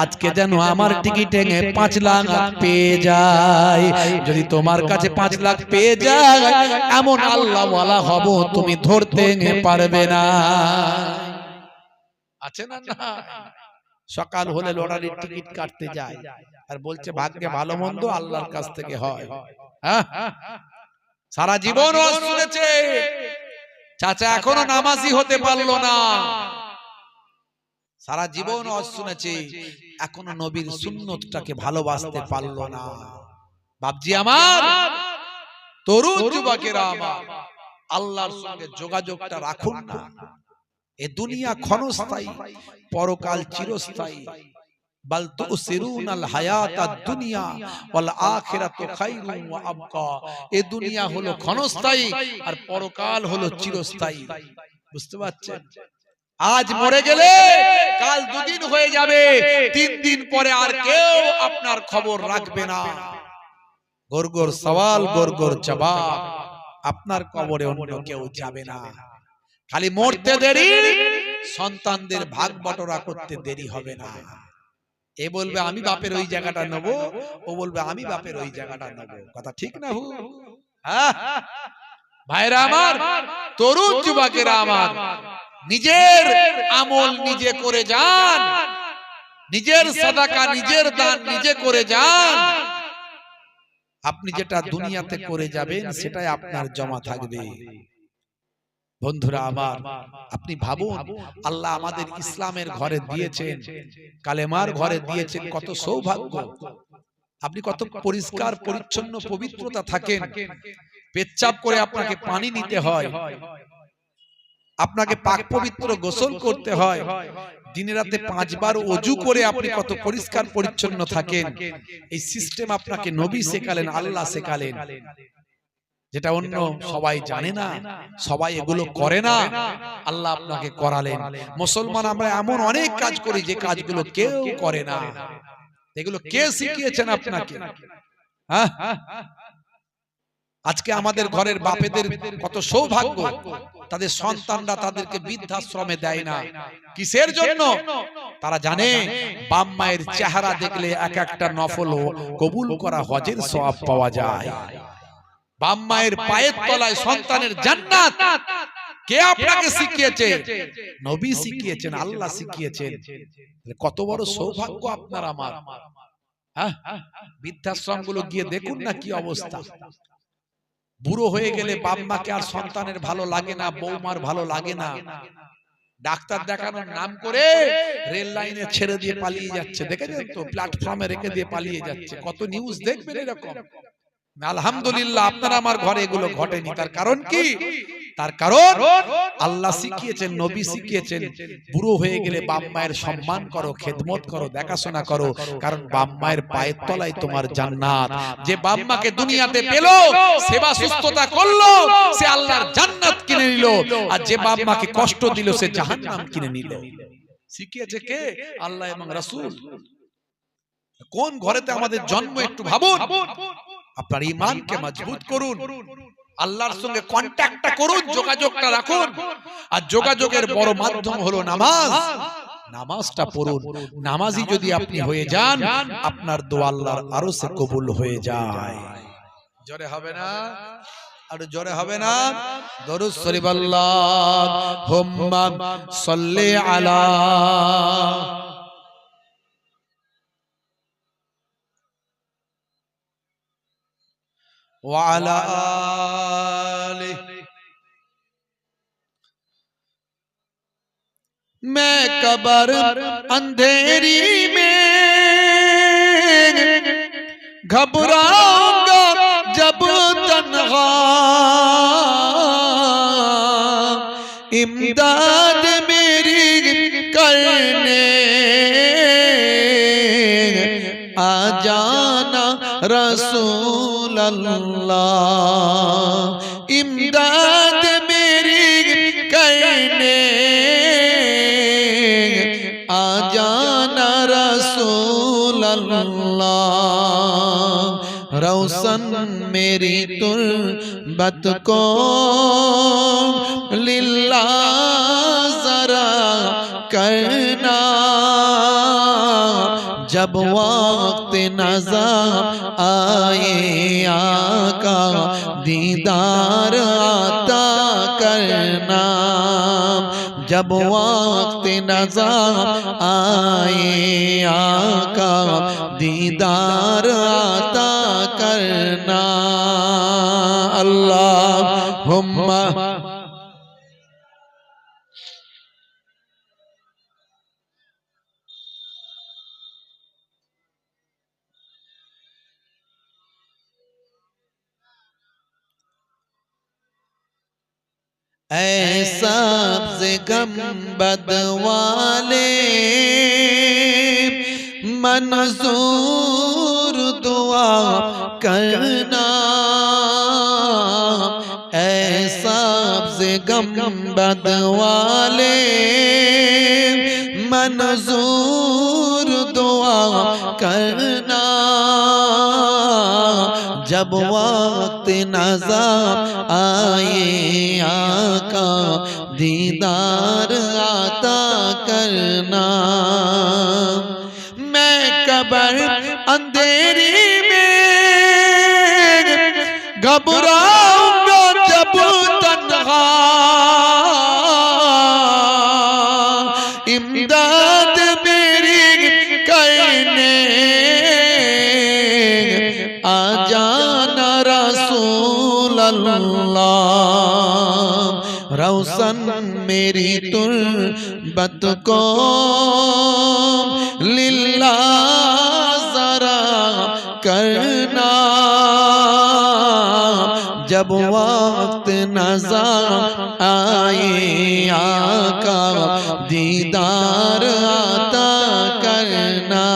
আজকে যেন আমার টিকিটে 5 লাখ পেয়ে যায়, যদি তোমার কাছে 5 লাখ পেয়ে যায় এমন আল্লাহ ওয়ালা হব তুমি ধরতে পারবে না। আছে না না? সকাল হলে লটারির টিকিট কাটতে যায় আর বলছে ভাগ্যে ভালো মন্দ আল্লাহর কাছ থেকে হয়। সারা জীবন ওয়াজ শুনেছে, চাচা এখনো নামাজি হতে পারলো না, সারা জীবন ওয়াজ শুনেছে, এখনো নবীর সুন্নতটাকে ভালোবাসতে পারলো না। বাপজি আমার, তরুণ যুবকেরা আমার, আল্লাহর সঙ্গে যোগাযোগটা রাখুন না। এ দুনিয়া ক্ষণস্থায়ী, পরকাল চিরস্থায়ী। বাল তুসিরুনাল হায়াতাদ দুনিয়া ওয়াল আখিরাতু খায়রুন ওয়া আবকা। এ দুনিয়া হলো ক্ষণস্থায়ী আর পরকাল হলো চিরস্থায়ী। বুঝতে পারছেন? আজ মরে গেলে কাল 2 দিন হয়ে যাবে, 3 দিন পরে আর কেউ আপনার খবর রাখবে না। গরগর সওয়াল গরগর জবাব, আপনার কবরে অন্য কেউ যাবে না। খালি মরতে দেরি, সন্তানদের ভাগ বটরা করতে দেরি হবে না। এ বলবে আমি বাপের ওই জায়গাটা নেব, ও বলবে আমি বাপের ওই জায়গাটা নেব। কথা ঠিক না? ভাইরা আমার, তরুণ যুবকেরা আমার, নিজের আমল নিজে করে যান, নিজের সাদাকা নিজের দান নিজে করে যান। আপনি যেটা দুনিয়াতে করে যাবেন সেটাই আপনার জমা থাকবে। বন্ধুরা আমার, আপনি ভাবুন, আল্লাহ আমাদের ইসলামের ঘরে দিয়েছেন, কালেমার ঘরে দিয়েছেন, কত সৌভাগ্য। আপনি কত পরিষ্কার পরিচ্ছন্ন পবিত্রতা থাকেন, পেচ্ছাপ করে আপনাকে পানি নিতে হয়, আপনাকে পাক পবিত্র গোসল করতে হয়, দিনে রাতে 5 বার ওযু করে আপনি কত পরিষ্কার পরিচ্ছন্ন থাকেন। এই সিস্টেম আপনাকে নবী শেখালেন, আল্লাহ শেখালেন, যেটা অন্য সবাই জানে না, সবাই এগুলো করে না, আল্লাহ আপনাকে করালেন। মুসলমান আমরা এমন অনেক কাজ করি যে কাজগুলো কেউ করে না। এগুলো কে শিখিয়েছেন আপনাকে? আজকে আমাদের ঘরের বাপেদের কত সৌভাগ্য, তাদের সন্তানরা তাদেরকে বৃদ্ধাশ্রমে দেয় না। কিসের জন্য? তারা জানে বাপ মায়ের চেহারা দেখলে এক একটা নফল কবুল করা হজের সওয়াব পাওয়া যায়। বাপ মায়ের পায়ের তলায় সন্তানের জান্নাত। কে আপনাকে শিখিয়েছে? নবী শিখিয়েছেন, আল্লাহ শিখিয়েছেন। কত বড় সৌভাগ্য আপনার আমার। বৃদ্ধাশ্রম গুলো গিয়ে দেখুন না কি অবস্থা। বুড়ো হয়ে গেলে বাপ মাকে আর সন্তানের ভালো লাগে না, বৌমার ভালো লাগে না, ডাক্তার দেখানোর নাম করে রেল লাইনে ছেড়ে দিয়ে পালিয়ে যাচ্ছে, দেখেছেন তো? প্ল্যাটফর্মে রেখে দিয়ে পালিয়ে যাচ্ছে। কত নিউজ দেখবেন এরকম। আলহামদুলিল্লাহ আপনার আমার ঘরে এগুলো ঘটেনি। তার কারণ কি? তার কারণ আল্লাহ শিখিয়েছেন, নবী শিখিয়েছেন, বুড়ো হয়ে গেলে বাপ মায়ের সম্মান করো, খেদমত করো, দেখাশোনা করো, কারণ বাপ মায়ের পায়ের তলায় তোমার জান্নাত। যে বাপ মাকে দুনিয়াতে পেলো, সেবা সুস্থতা করলো, সে আল্লাহর জান্নাত কিনে নিল, আর যে বাপ মাকে কষ্ট দিল সে জাহান্নাম কিনে নিল। শিখিয়েছে কে? আল্লাহ এবং রাসূল। কোন ঘরেতে আমাদের জন্ম একটু ভাবুন। আপনার ঈমানকে মজবুত করুন, আল্লাহর সঙ্গে কন্ট্যাক্টটা করুন, যোগাযোগটা রাখুন। আর যোগাযোগের বড় মাধ্যম হলো নামাজ। নামাজটা পড়ুন। নামাজি যদি আপনি হয়ে যান, আপনার দোয়া আল্লাহর আরশে কবুল হয়ে যায়। জোরে হবে না? আর জোরে হবে না? দরুদ শরীফ আল্লাহুম্মা সাল্লি আলা ওয়া আলা আলিহি। मैं कबर अंधेरी में घबराऊंगा जब तन्हा, इमदाद मेरी करने आ जाना रसूल अल्लाह, इमदाद मेरी करने आ जाना रसूल अल्लाह, रौशन मेरी तुर्बत को लिल्लाह जरा करना, जब वक्त नज़ा आए आका दीदार आता करना, जब वक्त नज़ा आए आका दीदार आता करना। अल्लाहुम्मा ऐसा से गंबद वाले मंजूर दुआ करना, ऐसा से गंबद वाले मंजूर दुआ करना, जब वक्त नज़ा आए आका दीदार आता करना। मैं कबर अंधेरी में घबराऊंगा जब तन्हा, इमदाद मेरी करने आ जाना रसूल अल्लाह, रौशन मेरी तुर्बत को लिल्लाह जरा करना, जब वक्त नज़ा आए आका दीदार आता करना,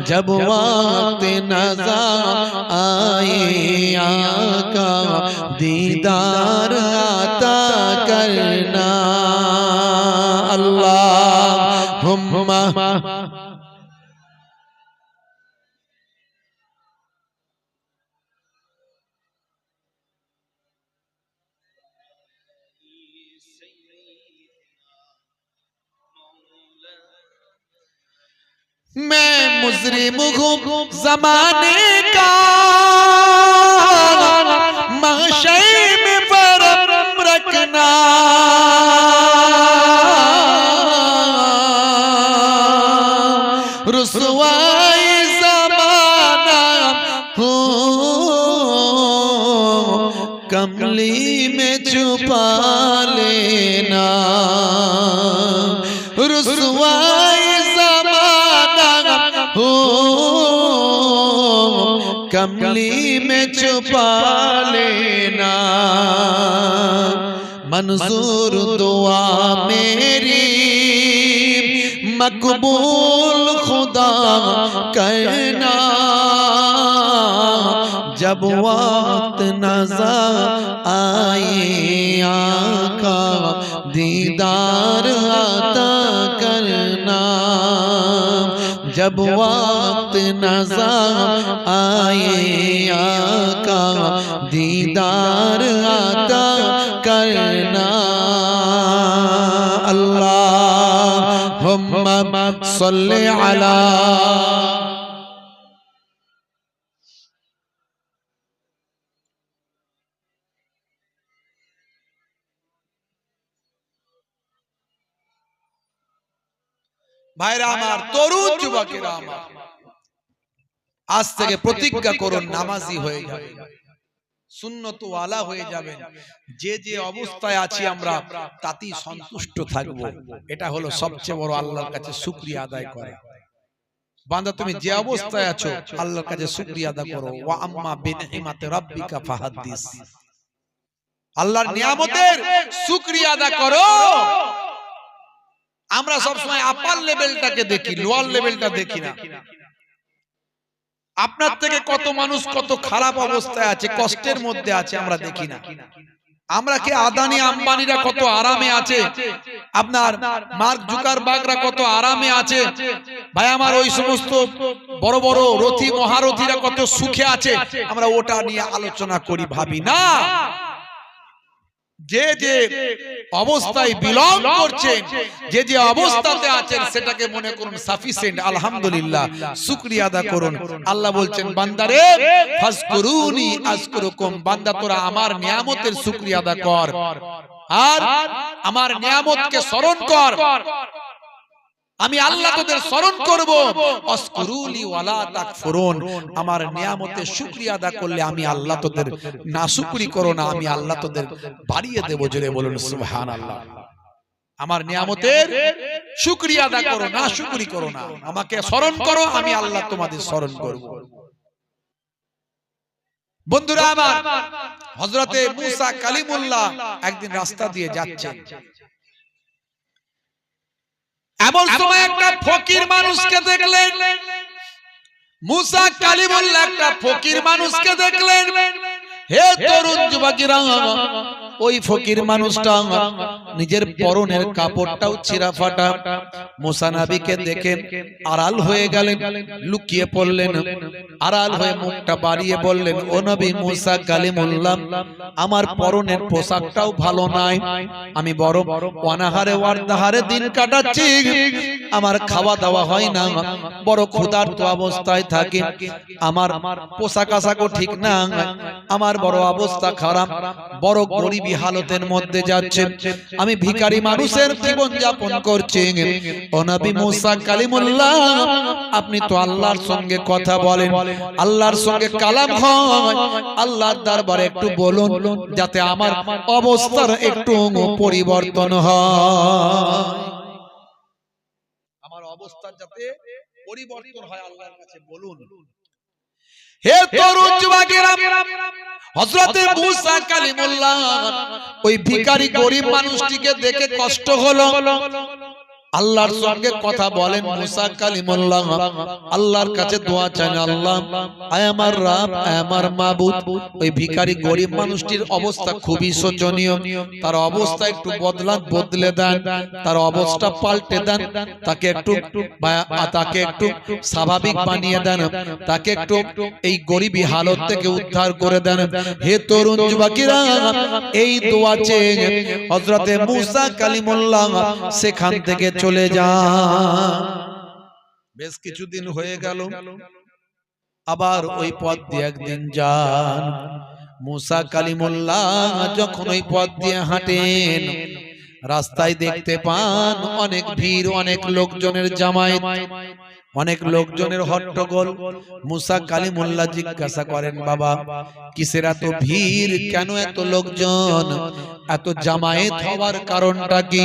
जब वक्त नज़ा आए आका दीदार आता करना। अल्लाहुम्मा मैं मुजरिम हूँ ज़माने का, महशर में परम रखना, रुसवाई ज़माना हूँ, कमली में छुपा लेना, रुसवाई हो कमली में छुपा लेना, मंजूर दुआ मेरी मकबूल खुदा करना, जब वक्त नज़ा आए आका दीदार आता करना, जब वक्त नज़र आए आका दीदार आता करना अल्लाहुम्मा सल्ली अला ভাইরা আমার, তরুণ যুবকেরা আমার, আজ থেকে প্রতিজ্ঞা করুন নামাজি হয়ে যাবেন, সুন্নতওয়ালা হয়ে যাবেন। যে যে অবস্থায় আছি আমরা তাতেই সন্তুষ্ট থাকব। এটা হলো সবচেয়ে বড় আল্লাহর কাছে শুকরিয়া আদায় করা। বান্দা তুমি যে অবস্থায় আছো আল্লাহর কাছে শুকরিয়া আদায় করো। ওয়া আম্মা বিনিমাতি রাব্বিকা ফাহাদ্দিস, আল্লাহর নিয়ামতের শুকরিয়া আদায় করো। আমরা সব সময় আপার লেভেলটাকে দেখি, লোয়ার লেভেলটা দেখি না। আপনার থেকে কত মানুষ কত খারাপ অবস্থায় আছে, কষ্টের মধ্যে আছে, আমরা দেখি না। আমরা কি আদানি আম্বানিরা কত আরামে আছে, আপনার মার্ক জুকারবার্গরা কত আরামে আছে, ভাই আমার ওই সমস্ত বড় বড় রথী মহারথীরা কত সুখে আছে, আমরা ওটা নিয়ে আলোচনা করি, ভাবি না। যে যে অবস্থায় বিলং করছেন, যে যে অবস্থাতে আছেন, সেটাকে মনে করুন সাফিসিয়েন্ট, আলহামদুলিল্লাহ, শুকরিয়া আদা করুন। আল্লাহ বলছেন বান্দারে ফাজকুরুনি আযকুরুকুম, বান্দা তোরা আমার নিয়ামতের শুকরিয়া আদা কর আর আমার নিয়ামতকে স্মরণ কর, আমি আল্লাহ তোদের স্মরণ করব। আযকুরুলি ওয়ালা তাকফুরুন, আমার নিয়ামতের শুকরিয়া আদা করলে আমি আল্লাহ তোদের নাশুকরি করো না, আমি আল্লাহ তোদের বাড়িয়ে দেব। জোরে বলুন সুবহানাল্লাহ। আমার নিয়ামতের শুকরিয়া আদা করো, নাশুকরি করো না, আমাকে স্মরণ করো, আমি আল্লাহ তোমাদের স্মরণ করব। বন্ধুরা আমার, হযরতে মুসা কালিমুল্লাহ একদিন রাস্তা দিয়ে যাচ্ছেন। এমন সময় একটা ফকির মানুষকে দেখলেন। মুসা কালিমুল্লাহ একটা ফকির মানুষকে দেখলেন। হে তরুণ যুবকেরা, ওই ফকির মানুষটা নিজের পরনের কাপড়টাও ছিঁড়া ফাটা। মুসা নবীকে দেখে আড়াল হয়ে গেলেন, লুকিয়ে পড়লেন। আড়াল হয়ে মুখটা বাড়িয়ে বললেন, ও নবী মুসা কালিমুল্লাহ, আমার পরনের পোশাকটাও ভালো নাই, আমি বড় অনাহারে ওয়ারদাহারে দিন কাটাচ্ছি, আমার খাওয়া দাওয়া হয় না, বড় ক্ষুধার্ত অবস্থায় থাকি, আমার পোশাক আশাকও ঠিক না, আমার বড় অবস্থা খারাপ, বড় গরিবী হালতের মধ্যে যাচ্ছে, আমি ভিখারি মানুষের জীবন যাপন করছি। ও নবী মুসা কালিমুল্লাহ, আপনি তো আল্লাহর সঙ্গে কথা বলেন, আল্লাহর সঙ্গে কালাম হয়, আল্লাহর দরবারে একটু বলুন যাতে আমার অবস্থার একটু পরিবর্তন হয়, আমার অবস্থার যাতে পরিবর্তন হয়, আল্লাহর কাছে বলুন। হে তরুণ যুবকেরা, হযরতে মুসা কালিমুল্লাহ ওই ভিখারি গরিব মানুষটিকে দেখে কষ্ট হলো, আল্লাহর সঙ্গে কথা বলেন মুসা কালিমুল্লাহ, আল্লাহর কাছে দোয়া চান, আল্লাহ আয় আমার রব, আয় আমার মাবুদ, ওই ভিখারি গরিব মানুষটির অবস্থা খুবই শোচনীয়, তার অবস্থা একটু বদলে দেন, তার অবস্থা পাল্টে দেন, তাকে একটু স্বাভাবিক বানিয়ে দেন, তাকে একটু এই গরিবী হালত থেকে উদ্ধার করে দেন। হে তরুণ যুবকেরা, এই দোয়া চেয়ে হযরতে মুসা কালিমুল্লাহ সেখান থেকে চলে যান। বেশ কিছুদিন হয়ে গেল, আবার ওই পথ দিয়ে একদিন যান। মুসা কালিমুল্লাহ যখন ওই পথ দিয়ে হাঁটেন, রাস্তায় দেখতে পান অনেক ভিড়, অনেক লোকজনের জামায়াত, অনেক লোকজনের হট্টগোল। মুসা কালিমুল্লাহ জিজ্ঞাসা করেন, বাবা কিসের এত ভিড়, কেন এত লোকজন, এত জামায়াত হওয়ার কারণটা কি?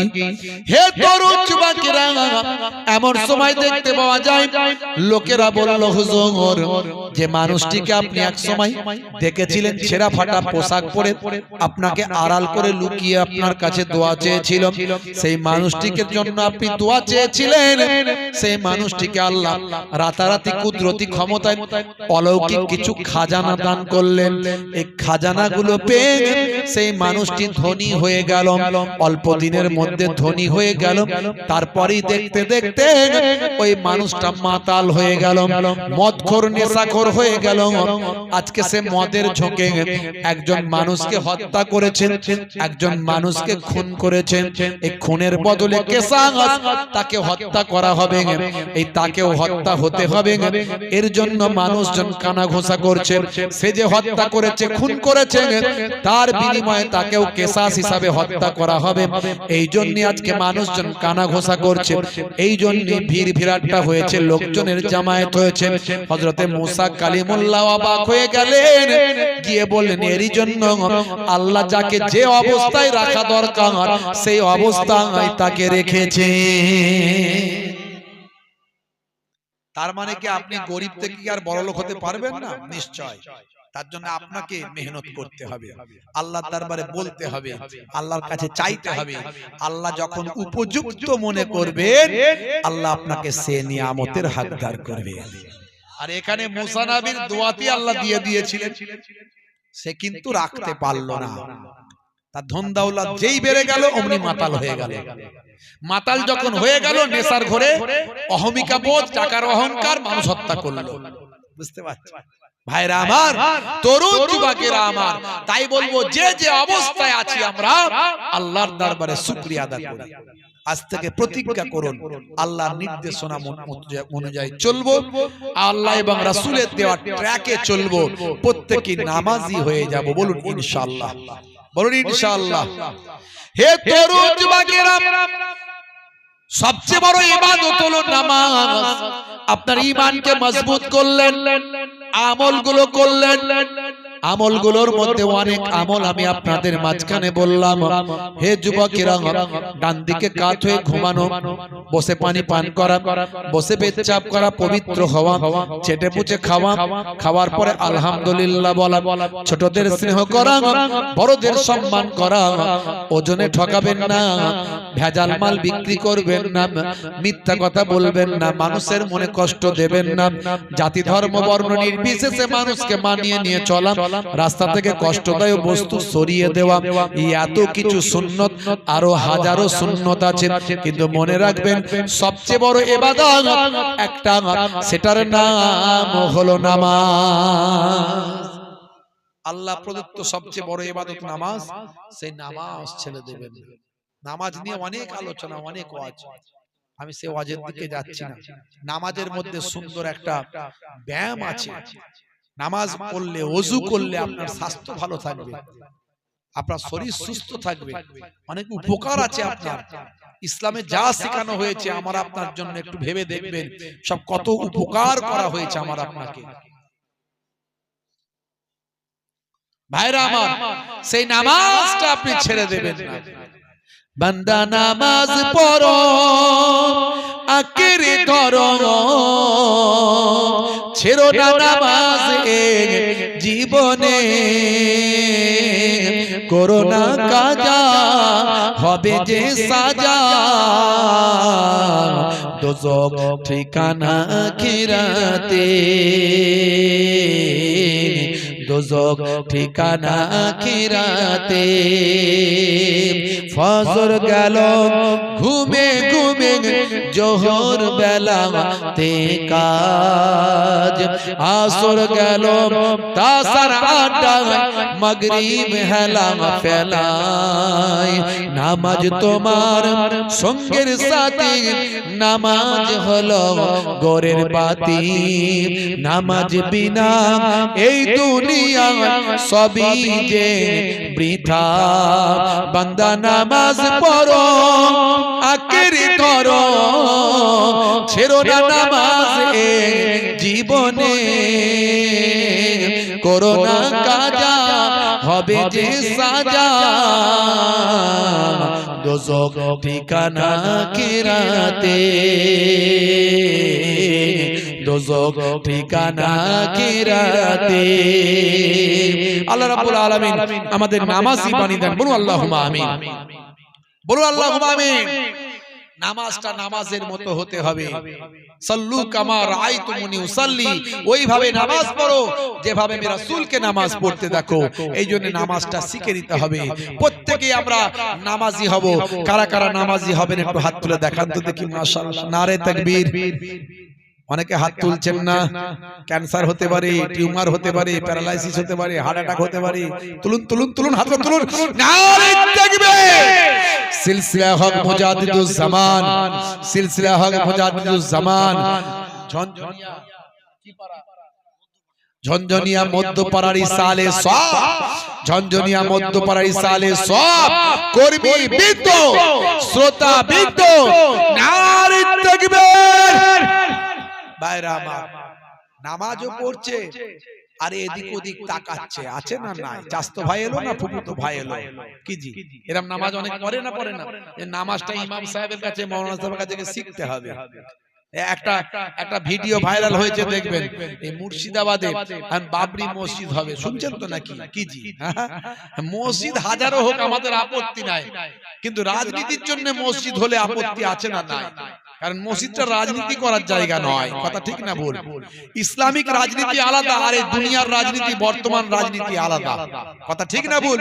হে তরুণ যুবকেরা, এমন সময় দেখতে পাওয়া যায় লোকেরা বলল, হুজুর যে মানুষটিকে আপনি এক সময় দেখেছিলেন ছেঁড়া ফাটা পোশাক পরে, আপনাকে আড়াল করে লুকিয়ে আপনার কাছে দোয়া চেয়েছিল, সেই মানুষটিকে জন্য আপনি দোয়া চেয়েছিলেন, সেই মানুষটিকে আল্লাহ আল্লাহ রাতারাতি কুদরতি ক্ষমতায় অলৌকিক কিছু খাজানা দান করলেন। এই খাজানাগুলো পেয়ে সেই মানুষটি ধনী হয়ে গেল, অল্প দিনের মধ্যে ধনী হয়ে গেল। তারপরেই দেখতে দেখতে ওই মানুষটা মাতাল হয়ে গেল, মদখোর নেশাখোর হয়ে গেল। আজকে সে মদের ঝোঁকে একজন মানুষকে হত্যা করেছেন, একজন মানুষকে খুন করেছেন। এই খুনের বদলে কেসাস তাকে হত্যা করা হবে, এই তাকেও হত্যা হতে হবে। এর জন্য মানুষজন কানা ঘোষা করছে, সে যে হত্যা করেছে, খুন করেছে, তার বিনিময়ে তাকেও কেসাস হিসাবে হত্যা করা হবে। এই জন্য আজকে মানুষজন কানা ঘোষা করছে, এই জন্য ভিড় ভিড়াট্টা হয়েছে, লোকজনের জামায়াত হয়েছে। হযরতে মুসা কালিমুল্লাহ অবাক হয়ে গেলেন, গিয়ে বললেন এরই জন্য আল্লাহ যাকে যে অবস্থায় রাখা দরকার সেই অবস্থায় তাকে রেখেছে। তার মানে কি আপনি গরিব থেকে কি আর বড়লোক হতে পারবেন না? নিশ্চয়। তার জন্য আপনাকে মেহনত করতে হবে, আল্লাহর দরবারে বলতে হবে, আল্লাহর কাছে চাইতে হবে। আল্লাহ যখন উপযুক্ত মনে করবেন, আল্লাহ আপনাকে সে নিয়ামতের হকদার করবে। আর এখানে মুসা নবীর দোয়াতে আল্লাহ দিয়ে দিয়েছিলেন, সে কিন্তু রাখতে পারলো না। তার ধন দৌলত যেই বেড়ে গেল অমনি মাতাল হয়ে গেল। মাতাল যখন হয়ে গেল, নেশার ঘরে অহমিকা বোধ, টাকার অহংকার, মানুষ হত্যা করলো। বুঝতে পারছি ভাইরা আমার, তরুণ যুবকেরা আমার, তাই বলবো যে যে অবস্থায় আছি আমরা আল্লাহর দরবারে শুকরিয়া আদায় করি। আজ থেকে প্রতিজ্ঞা করুন আল্লাহর নির্দেশনা অনুযায়ী চলবো, আল্লাহ এবং রাসূলের দেওয়া ট্র্যাকে চলবো, প্রত্যেকই নামাজি হয়ে যাব। বলুন ইনশাআল্লাহ, বলুন ইনশাআল্লাহ। হে তরুণ যুবকেরা, সবচেয়ে বড় ইবাদত হলো নামাজ। আপনার ঈমানকে মজবুত করলেন, আমলগুলো করলেন। আমলগুলোর মধ্যে অনেক আমল আমি আপনাদের মাঝখানে বললাম। হে যুবকেরা, ডান দিকে কাত হয়ে ঘুমানো, বসে পানি পান করা, বসে পেচ্ছাপ করা, পবিত্র হওয়া, চেটে পুচে খাওয়া, খাওয়ার পরে আলহামদুলিল্লাহ বলা, ছোটদের স্নেহ করা, বড়দের সম্মান করা, ওজনে ঠকাবেন না, ভেজাল মাল বিক্রি করবেন না, মিথ্যা কথা বলবেন না, মানুষের মনে কষ্ট দেবেন না, জাতি ধর্ম বর্ণ নির্বিশেষে মানুষকে মানিয়ে নিয়ে চলা, রাস্তা থেকে কষ্টদায়ক বস্তু সরিয়ে দেওয়া, এত কিছু সুন্নত, আরো হাজারো সুন্নত আছে। কিন্তু মনে রাখবেন সবচেয়ে বড় ইবাদত একটা, সেটার নাম হলো নামাজ। আল্লাহ প্রদত্ত সবচেয়ে বড় ইবাদত নামাজ, সেই নামাজ ছেড়ে দেবেন। নামাজ নিয়ে অনেক আলোচনা, অনেক ওয়াজ, আমি সে ওয়াজের দিকে যাচ্ছি না। নামাজের মধ্যে সুন্দর একটা ব্যায়াম আছে। নামাজ পড়লে, ওযু করলে আপনার স্বাস্থ্য ভালো থাকবে, আপনার শরীর সুস্থ থাকবে, অনেক উপকার আছে আপনার। ইসলামে যা শেখানো হয়েছে আমার আপনার জন্য একটু ভেবে দেখবেন, সব কত উপকার করা হয়েছে আমার আপনাকে। ভাইরা আমার, সেই নামাজটা আপনি ছেড়ে দেবেন না। বান্দা নামাজ পড়ো, আঁকড়ে ধরো, ছেড়ো না নামাজ জীবনে, করো না কাজা হবে যে সাজা, দোজখ ঠিকানা আখিরাতে, দোজখ ঠিকানা আখিরাতে। ফজর গেল ঘুমে ঘুমে, জোহর বেলাতে কাজ, আসর গেল তাসার আড্ডা, মাগরিব হেলা ফেলায়। নামাজ তোমার সঙ্গের সাথী, নামাজ হলো গোরের বাতি, নামাজ বিনা এই দুনিয়া সবই যে বৃথা। বান্দা নামাজ পড়ো, আঁকড়ে ধরো, ছেড়ো না নামাজ জীবনে, করো না কাজা হবে যে সাজা, দোজখ ঠিকানা আখিরাতে, দোজখ ঠিকানা আখিরাতে। আল্লাহ রাব্বুল আলামিন আমাদের নামাজি বানিয়ে দেন। বলুন আল্লাহুম্মা আমিন, বলুন আল্লাহুম্মা আমিন। নামাজটা নামাজের মতো হতে হবে। সাল্লু কামা রাআইতুমুনি উসাল্লি, ওইভাবে নামাজ পড়ো যেভাবে আমি রাসূলকে নামাজ পড়তে দেখো। এই জন্য নামাজটা শিখে নিতে হবে। প্রত্যেকেই আমরা নামাজি হব। কারা কারা নামাজি হবেন একটু হাত তুলে দেখান তো দেখি। মাশাআল্লাহ, নারে তাকবীর। অনেকে হাত তুলছেন না। ক্যান্সার হতে পারে, টিউমার হতে পারে, প্যারালাইসিস হতে পারে, হার্ট অ্যাটাক হতে পারে। তুলুন তুলুন তুলুন, হাত তুলুন। নারে তাকবীর। সিলসিলা হক মুজাদ্দিদুজ জামান, সিলসিলা হক মুজাদ্দিদুজ জামান। ঝনঝনিয়া কি পারা? ঝনঝনিয়া মধ্যপাড়ার ইসালে সব, ঝনঝনিয়া মধ্যপাড়ার ইসালে সব কর্মী বৃন্দ, শ্রোতা বৃন্দ, নারে তাকবীর। বাইরা আমার নামাজও পড়ছে আর এদিক ওদিক তাকাচ্ছে, আছে না নাই? চাস্তো ভাই এলো না ফুফুতো ভাই এলো, কি জি এরকম নামাজ অনেক পড়ে না পড়ে না? এই নামাজটা ইমাম সাহেবের কাছে, মাওলানা সাহেবের কাছে শিখতে হবে। একটা ভিডিও ভাইরাল হয়েছে দেখবেন, এই মুর্শিদাবাদে বাবরি মসজিদ হবে, শুনছেন তো নাকি? কি জি মসজিদ হাজারো হোক আমাদের আপত্তি নাই, কিন্তু রাজনীতির জন্য মসজিদ হলে আপত্তি আছে না নাই? কারণ মসজিদটা রাজনীতি করার জায়গা নয়, কথা ঠিক না ভুল? ইসলামিক রাজনীতি আলাদা আর এই দুনিয়ার রাজনীতি, বর্তমান রাজনীতি আলাদা, কথা ঠিক না ভুল?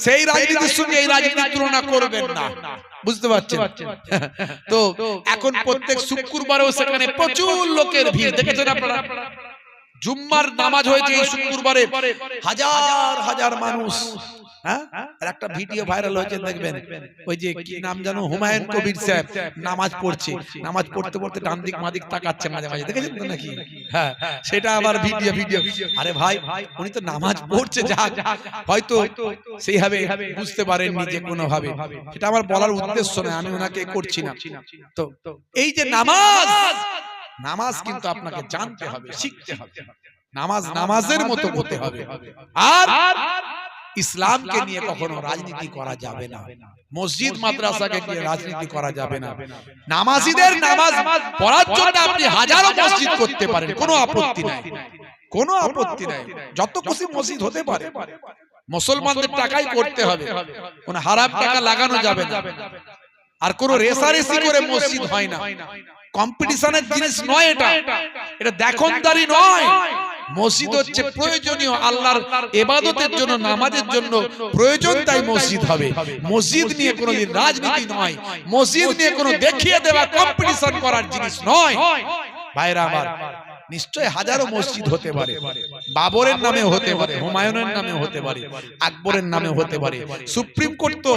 সেই রাজনীতির সঙ্গে এই রাজনীতির তুলনা করবেন না, বুঝতে পারছেন? তো এখন প্রত্যেক শুক্রবারেও সেখানে প্রচুর লোকের ভিড়, দেখেছেন আপনারা? জুম্মার নামাজ হয়েছে এই শুক্রবারে, হাজার হাজার মানুষ। আর একটা ভিডিও ভাইরাল হয়েছে দেখবেন, ওই যে কি নাম জানো, হুমায়ুন কবির সাহেব নামাজ পড়ছে, নামাজ পড়তে পড়তে ডান দিক মাদিক তাকাচ্ছে মাঝে মাঝে, দেখেছেন তো নাকি? হ্যাঁ, সেটা আবার ভিডিও। আরে ভাই, উনি তো নামাজ পড়ছে, যা হয়তো সেইভাবে বুঝতে পারেননি যে কোনো ভাবে, সেটা আমার বলার উদ্দেশ্য নয়, আমি ওনাকে করছি না। তো এই যে নামাজ কিন্তু আপনাকে জানতে হবে, শিখতে হবে। নামাজ নামাজের মতো করতে হবে। আর ইসলামকে নিয়ে কখনো রাজনীতি করা যাবে না, মসজিদ মাদ্রাসাকে নিয়ে রাজনীতি করা যাবে না। নামাজীদের নামাজ পড়ার জন্য আপনি হাজারো মসজিদ করতে পারেন, কোনো আপত্তি নাই, কোনো আপত্তি নাই, যত খুশি মসজিদ হতে পারে। মুসলমানদের টাকাই করতে হবে, কোনো হারাম টাকা লাগানো যাবে না। আর কোনো রেসারেসি করে মসজিদ হয় না, কম্পিটিশনের জিনিস নয় এটা, এটা দেখনদারি নয়। মসজিদ হচ্ছে প্রয়োজনীয়, আল্লাহর ইবাদতের জন্য, নামাজের জন্য প্রয়োজন, তাই মসজিদ হবে। মসজিদ নিয়ে কোনোদিন রাজনীতি নয়, মসজিদ নিয়ে কোনো দেখিয়ে দেওয়া কম্পিটিশন করার জিনিস নয়। ভাইরা আমার, নিশ্চয় হাজারো মসজিদ হতে পারে, বাবরের নামে হতে পারে, হুমায়ুনের নামে হতে পারে, আকবরের নামে হতে পারে। সুপ্রিম কোর্ট তো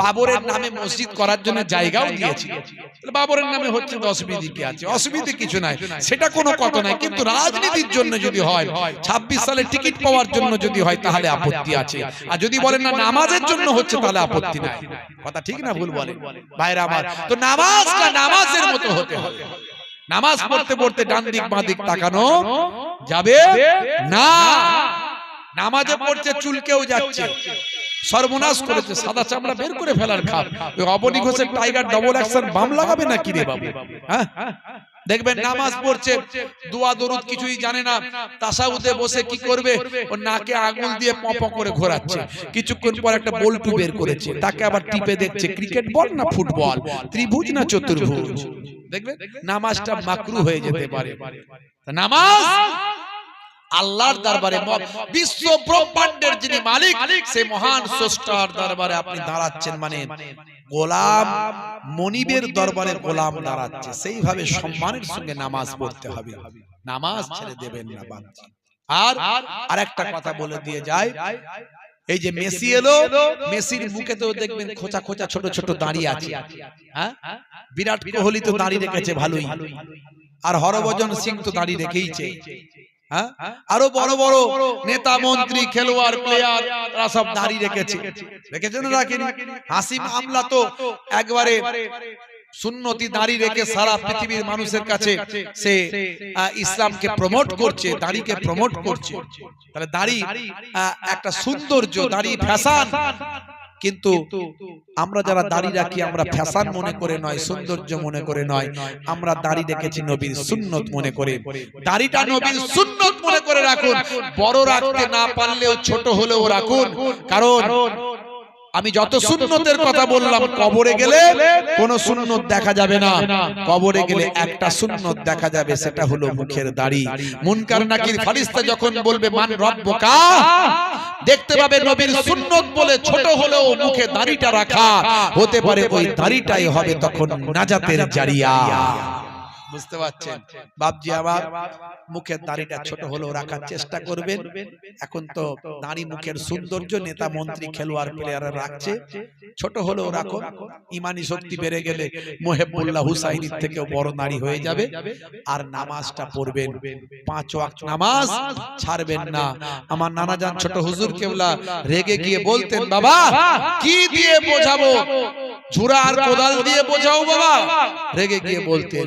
বাবরের নামে মসজিদ করার জন্য জায়গাও দিয়েছে, বাবরের নামে হচ্ছে, তো অসুবিধা কি আছে? অসুবিধা কিছু নাই, সেটা কোনো কথা নাই। কিন্তু রাজনীতির জন্য যদি হয়, 26 সালে টিকিট পাওয়ার জন্য যদি হয়, তাহলে আপত্তি আছে। আর যদি বলেন না নামাজের জন্য হচ্ছে, তাহলে আপত্তি নাই, কথা ঠিক না ভুল বলেন? ভাইরা আমার, তো নামাজটা নামাজের মতো হতে হবে। নামাজ পড়তে পড়তে ডান দিক বাঁ দিক তাকানো যাবে না। নামাজে পড়ছে চুলকেও যাচ্ছে, সর্বনাশ করেছে, সাদা চামড়া বের করে ফেলার খাপ। ওই অবনী ঘোষের টাইগার ডবল অ্যাকশন বাম লাগাবে না কি রে বাবু? হ্যাঁ, দেখবেন নামাজ পড়ছে, দোয়া দরুদ কিছুই জানে না, তাসাউদে বসে কি করবে, ও নাকে আঙুল দিয়ে পপ করে ঘোরাচ্ছে। কিছুক্ষণ পর একটা বল্টু বের করেছে, তাকে আবার টিপে দেখছে, ক্রিকেট বল না ফুটবল, ত্রিভুজ না চতুর্ভুজ। দেখবেন নামাজটা মাকরু হয়ে যেতে পারে। নামাজ আল্লাহর দরবারে, বিশ্ব ব্রহ্মাণ্ডের যিনি মালিক, সেই মহান স্রষ্টার দরবারে আপনি দাঁড়াচ্ছেন, মানে গোলাম মনিবের দরবারে গোলাম দাঁড়াচ্ছে, সেইভাবে সম্মানের সঙ্গে নামাজ পড়তে হবে, নামাজ ছেড়ে দেবেন না। আর আরেকটা কথা বলে দিয়ে যায়, এই যে মেসি এলো, মেসির মুখে তো দেখবেন খোঁচা খোঁচা ছোট ছোট দাড়ি আছে। হ্যাঁ, বিরাট কোহলি তো দাড়ি রেখেছে ভালোই, আর হরভজন সিং তো দাড়ি রেখেইছে। হ্যাঁ, আরো বড় বড় নেতা মন্ত্রী খেলোয়াড় প্লেয়ার তারা সব দাড়ি রেখেছে, রেখেছেন না রাখেনি? হাসিম আমলা তো একবারে সুন্নতি দাড়ি রেখে সারা পৃথিবীর মানুষের কাছে সে ইসলামকে প্রমোট করছে, দাড়িকে প্রমোট করছে। তাহলে দাড়ি একটা সৌন্দর্য, দাড়ি ফ্যাশন। কিন্তু আমরা যারা দাড়ি রাখি, আমরা ফ্যাশন মনে করে নয়, সৌন্দর্য মনে করে নয়, আমরা দাড়ি রেখেছি নবীর সুন্নত মনে করে। দাড়িটা নবীর সুন্নত মনে করে রাখুন, বড় রাখতে না পারলেও ছোট হলেও রাখুন, কারণ আমি যত সুন্নতের কথা বললাম, কবরে গেলে কোন সুন্নত দেখা যাবে না। কবরে গেলে একটা সুন্নত দেখা যাবে, সেটা হলো মুখের দাড়ি। মুনকার নাকির ফারিস্তা যখন বলবে মান রব্বুকা, দেখতে পাবে নবীর সুন্নত বলে ছোট হলেও মুখে দাড়িটা রাখা, হতে পারে ওই দাড়িটাই হবে তখন নাজাতের জারিয়া। বুঝতে পারছেন বাপজি আমার? মুখের দাড়িটা ছোট হলেও রাখার চেষ্টা করবেন। এখন তো দাড়ি মুখের সৌন্দর্য, নেতা মন্ত্রী খেলোয়াড় প্লেয়াররা রাখছে, ছোট হলেও রাখো। ইমানি শক্তি বেড়ে গেলে মুহিবুল্লাহ হুসাইনির থেকেও বড় নারী হয়ে যাবে। আর নামাজটা পড়বেন, 5 ওয়াক্ত নামাজ ছাড়বেন না। আমার নানা জান ছোট হুজুর কেবলা রেগে গিয়ে বলতেন, বাবা কি দিয়ে বোঝাবো, ঝুরা আর কোদাল দিয়ে বোঝাও বাবা। রেগে গিয়ে বলতেন।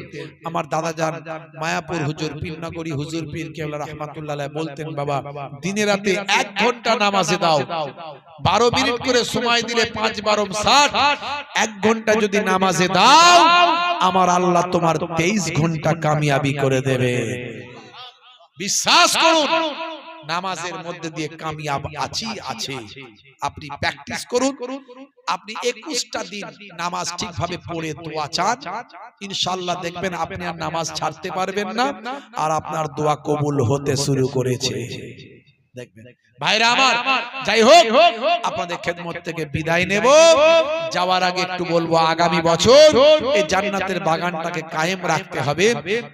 আমার দাদা জান মায়াপুর হুজুর পীরনগরী হুজুর পীর কেবলা রাহমাতুল্লাহ আলাইহি বলতেন, বাবা দিনে রাতে 1 ঘন্টা নামাজে দাও, 12 মিনিট করে সময় দিলে 5 12 60, 1 ঘন্টা যদি নামাজে দাও, আমার আল্লাহ তোমার 23 ঘন্টা কামিয়াবি করে দেবে। বিশ্বাস করুন, নামাজের মধ্যে দিয়ে কামিয়াব আছে। আপনি প্র্যাকটিস করুন। আপনি 21টা দিন নামাজ ঠিকভাবে পড়ে দোয়া চান, ইনশাআল্লাহ দেখবেন আপনি আর নামাজ ছাড়তে পারবেন না, আর আপনার দোয়া কবুল হতে শুরু করেছে। দেখবেন ভাইরা আমার, যাই হোক আপনাদের খেদমত থেকে বিদায় নেব। যাওয়ার আগে একটু বলবো, আগামী বছর এই জান্নাতের বাগানটাকে কায়েম রাখতে হবে,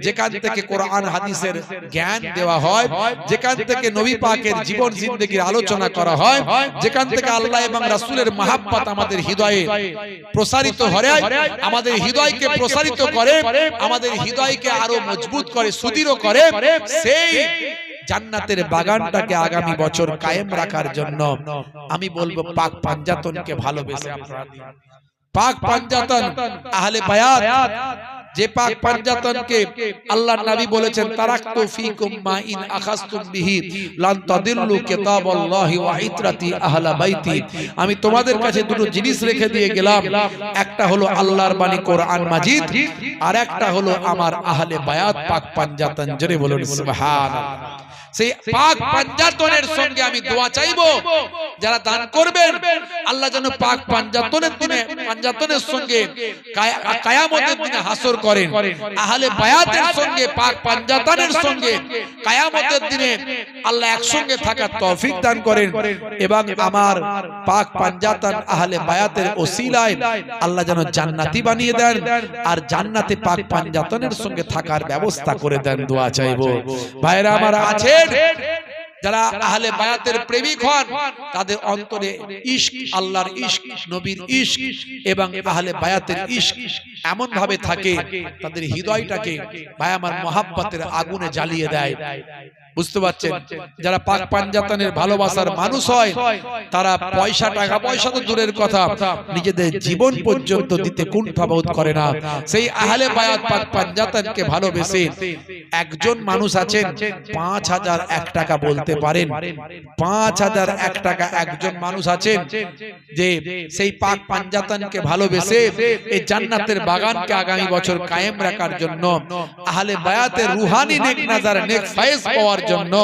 যেখান থেকে কোরআন হাদিসের জ্ঞান দেওয়া হয়, যেখান থেকে নবী পাকের জীবন জিন্দেগির আলোচনা করা হয়, যেখান থেকে আল্লাহ এবং রাসূলের মহব্বত আমাদের হৃদয়ে প্রসারিত হয়, আমাদের হৃদয়কে প্রসারিত করে, আমাদের হৃদয়কে আরো মজবুত করে, সুদৃঢ় করে। সেই জান্নাতের বাগানটাকে আগামী বছর কায়েম রাখার জন্য আমি বলবো পাক পাঞ্জাতনকে ভালোবেসে আপনারা দিন। পাক পাঞ্জাতন আহলে বায়াত, যে পাক পাঞ্জাতনকে আল্লাহর নবী বলেছেন, তারাকতু ফীকুম মা ইন আখাযতুম বিহি লান তাদিল্লু কিতাবাল্লাহি ওয়া ইতরাতি আহলা বাইতি। আমি তোমাদের কাছে দুটো জিনিস রেখে দিয়ে গেলাম, একটা হলো আল্লাহর বাণী কোরআন মাজিদ, আর একটা হলো আমার আহলে বায়াত পাক পাঞ্জাতন। জোরে বলুন সুবহানাল্লাহ। সেই পাক পাঞ্জাতনের সঙ্গে আমি দোয়া চাইবো, যারা দান করবেন আল্লাহ যেন পাক পাঞ্জাতনের দিনে, পাঞ্জাতনের সঙ্গে কিয়ামতের দিনে হাসর করেন। আহলে বায়াতের সঙ্গে পাক পাঞ্জাতনের সঙ্গে কিয়ামতের দিনে আল্লাহ একসঙ্গে থাকার তৌফিক দান করেন, এবং আমার পাক পাঞ্জাতন আহলে বায়াতের ওসিলায় আল্লাহ যেন জান্নাতি বানিয়ে দেন, আর জান্নাতে পাক পাঞ্জাতনের সঙ্গে থাকার ব্যবস্থা করে দেন। দোয়া চাইবো। ভাইরা আমার আছেন যারা আহলে বায়াতের প্রেমিক হন, তাদের অন্তরে ইশক, আল্লাহর ইশক, নবীর ইশক এবং আহলে বায়াতের ইশক এমন ভাবে থাকে, তাদের হৃদয়টাকে ভাই আমার মহব্বতের আগুনে জ্বালিয়ে দেয়। বুঝতে পারছেন? যারা পাক পাঞ্জাতনের ভালোবাসার মানুষ হয়, তারা পয়সা, টাকা পয়সা তো দূরের কথা, নিজেদের জীবন পর্যন্ত দিতে কুণ্ঠাবোধ করে না। সেই আহলে বায়াত পাক পাঞ্জাতনকে ভালোবেসে একজন মানুষ আছেন 5001 টাকা বলতে পারেন, 5001 টাকা একজন মানুষ আছেন যে সেই পাক পাঞ্জাতনকে ভালোবেসে এই জান্নাতের বাগানকে আগামী বছর কায়েম রাখার জন্য, আহলে বায়াতের রুহানি নেক নাজার, নেক ফায়েজ পাওয়ার জন্য,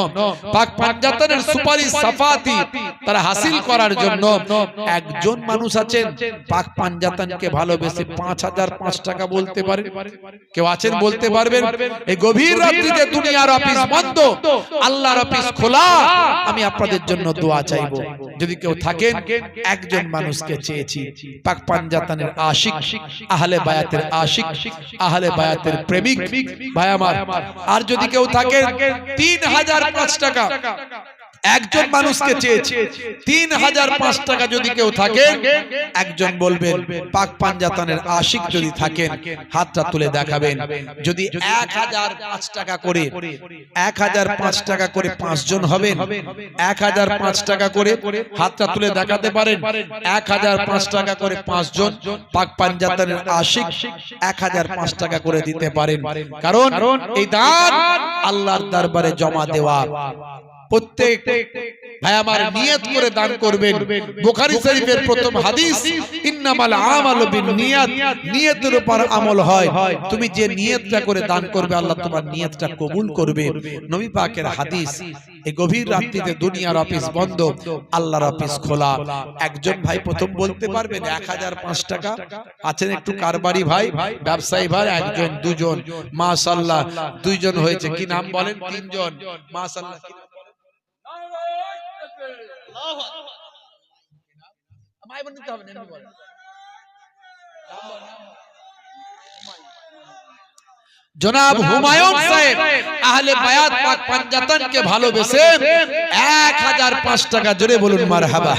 পাক পাঞ্জাতনের সুপারিশ সাফাতি তারা হাসিল করার জন্য একজন মানুষ আছেন পাক পাঞ্জাতনকে ভালোবেসে 5005 টাকা বলতে পারেন। কেউ আছেন বলতে পারবেন? এই গভীর রাত্রিতে দুনিয়ার অফিস বন্ধ, আল্লাহর অফিস খোলা, আমি আপনাদের জন্য দোয়া চাইবো। যদি কেউ থাকেন, একজন মানুষকে চেয়েছি, পাক পাঞ্জাতনের আশিক, আহলে বায়াতের আশিক, আহলে বায়াতের প্রেমিক ভাই আমার। আর যদি কেউ থাকেন 3005 টাকা একজন মানুষকে চেয়েছি, 3005 টাকা যদি কেউ থাকেন, একজন বলবেন পাক পাঞ্জাতনের আশিক যদি থাকেন হাতটা তুলে দেখাবেন। যদি 1005 টাকা করে, 1005 টাকা করে 5 জন হবেন, 1005 টাকা করে হাতটা তুলে দেখাতে পারেন। 1005 টাকা করে 5 জন পাক পাঞ্জাতনের আশিক 1005 টাকা করে দিতে পারেন। কারণ এই দান আল্লাহর দরবারে জমা দেওয়া। প্রত্যেক ভাই আমার নিয়ত করে দান করবেন। বুখারী শরীফের প্রথম হাদিস, ইন্নামাল আমালু বিন্নিয়াত, নিয়তের উপর আমল হয়। তুমি যে নিয়তটা করে দান করবে আল্লাহ তোমার নিয়তটা কবুল করবে। নবী পাকের হাদিস। এই গভীর রাত্রিতে দুনিয়ার অফিস বন্ধ, আল্লাহর অফিস খোলা। একজন ভাই প্রথম বলতে পারবেন 1005 টাকা আছেন একটু কারবারি ভাই, ব্যবসায়ী ভাই, একজন দুজন, মাশাআল্লাহ দুইজন হয়েছে। কি নাম বলেন? তিনজন, মাশাআল্লাহ। জনাব হুমায়ুন সাহেব আহলে বায়াত পাক পাঞ্জাতন কে ভালোবেসে 1005 টাকা, জোরে বলুন মারহাবা।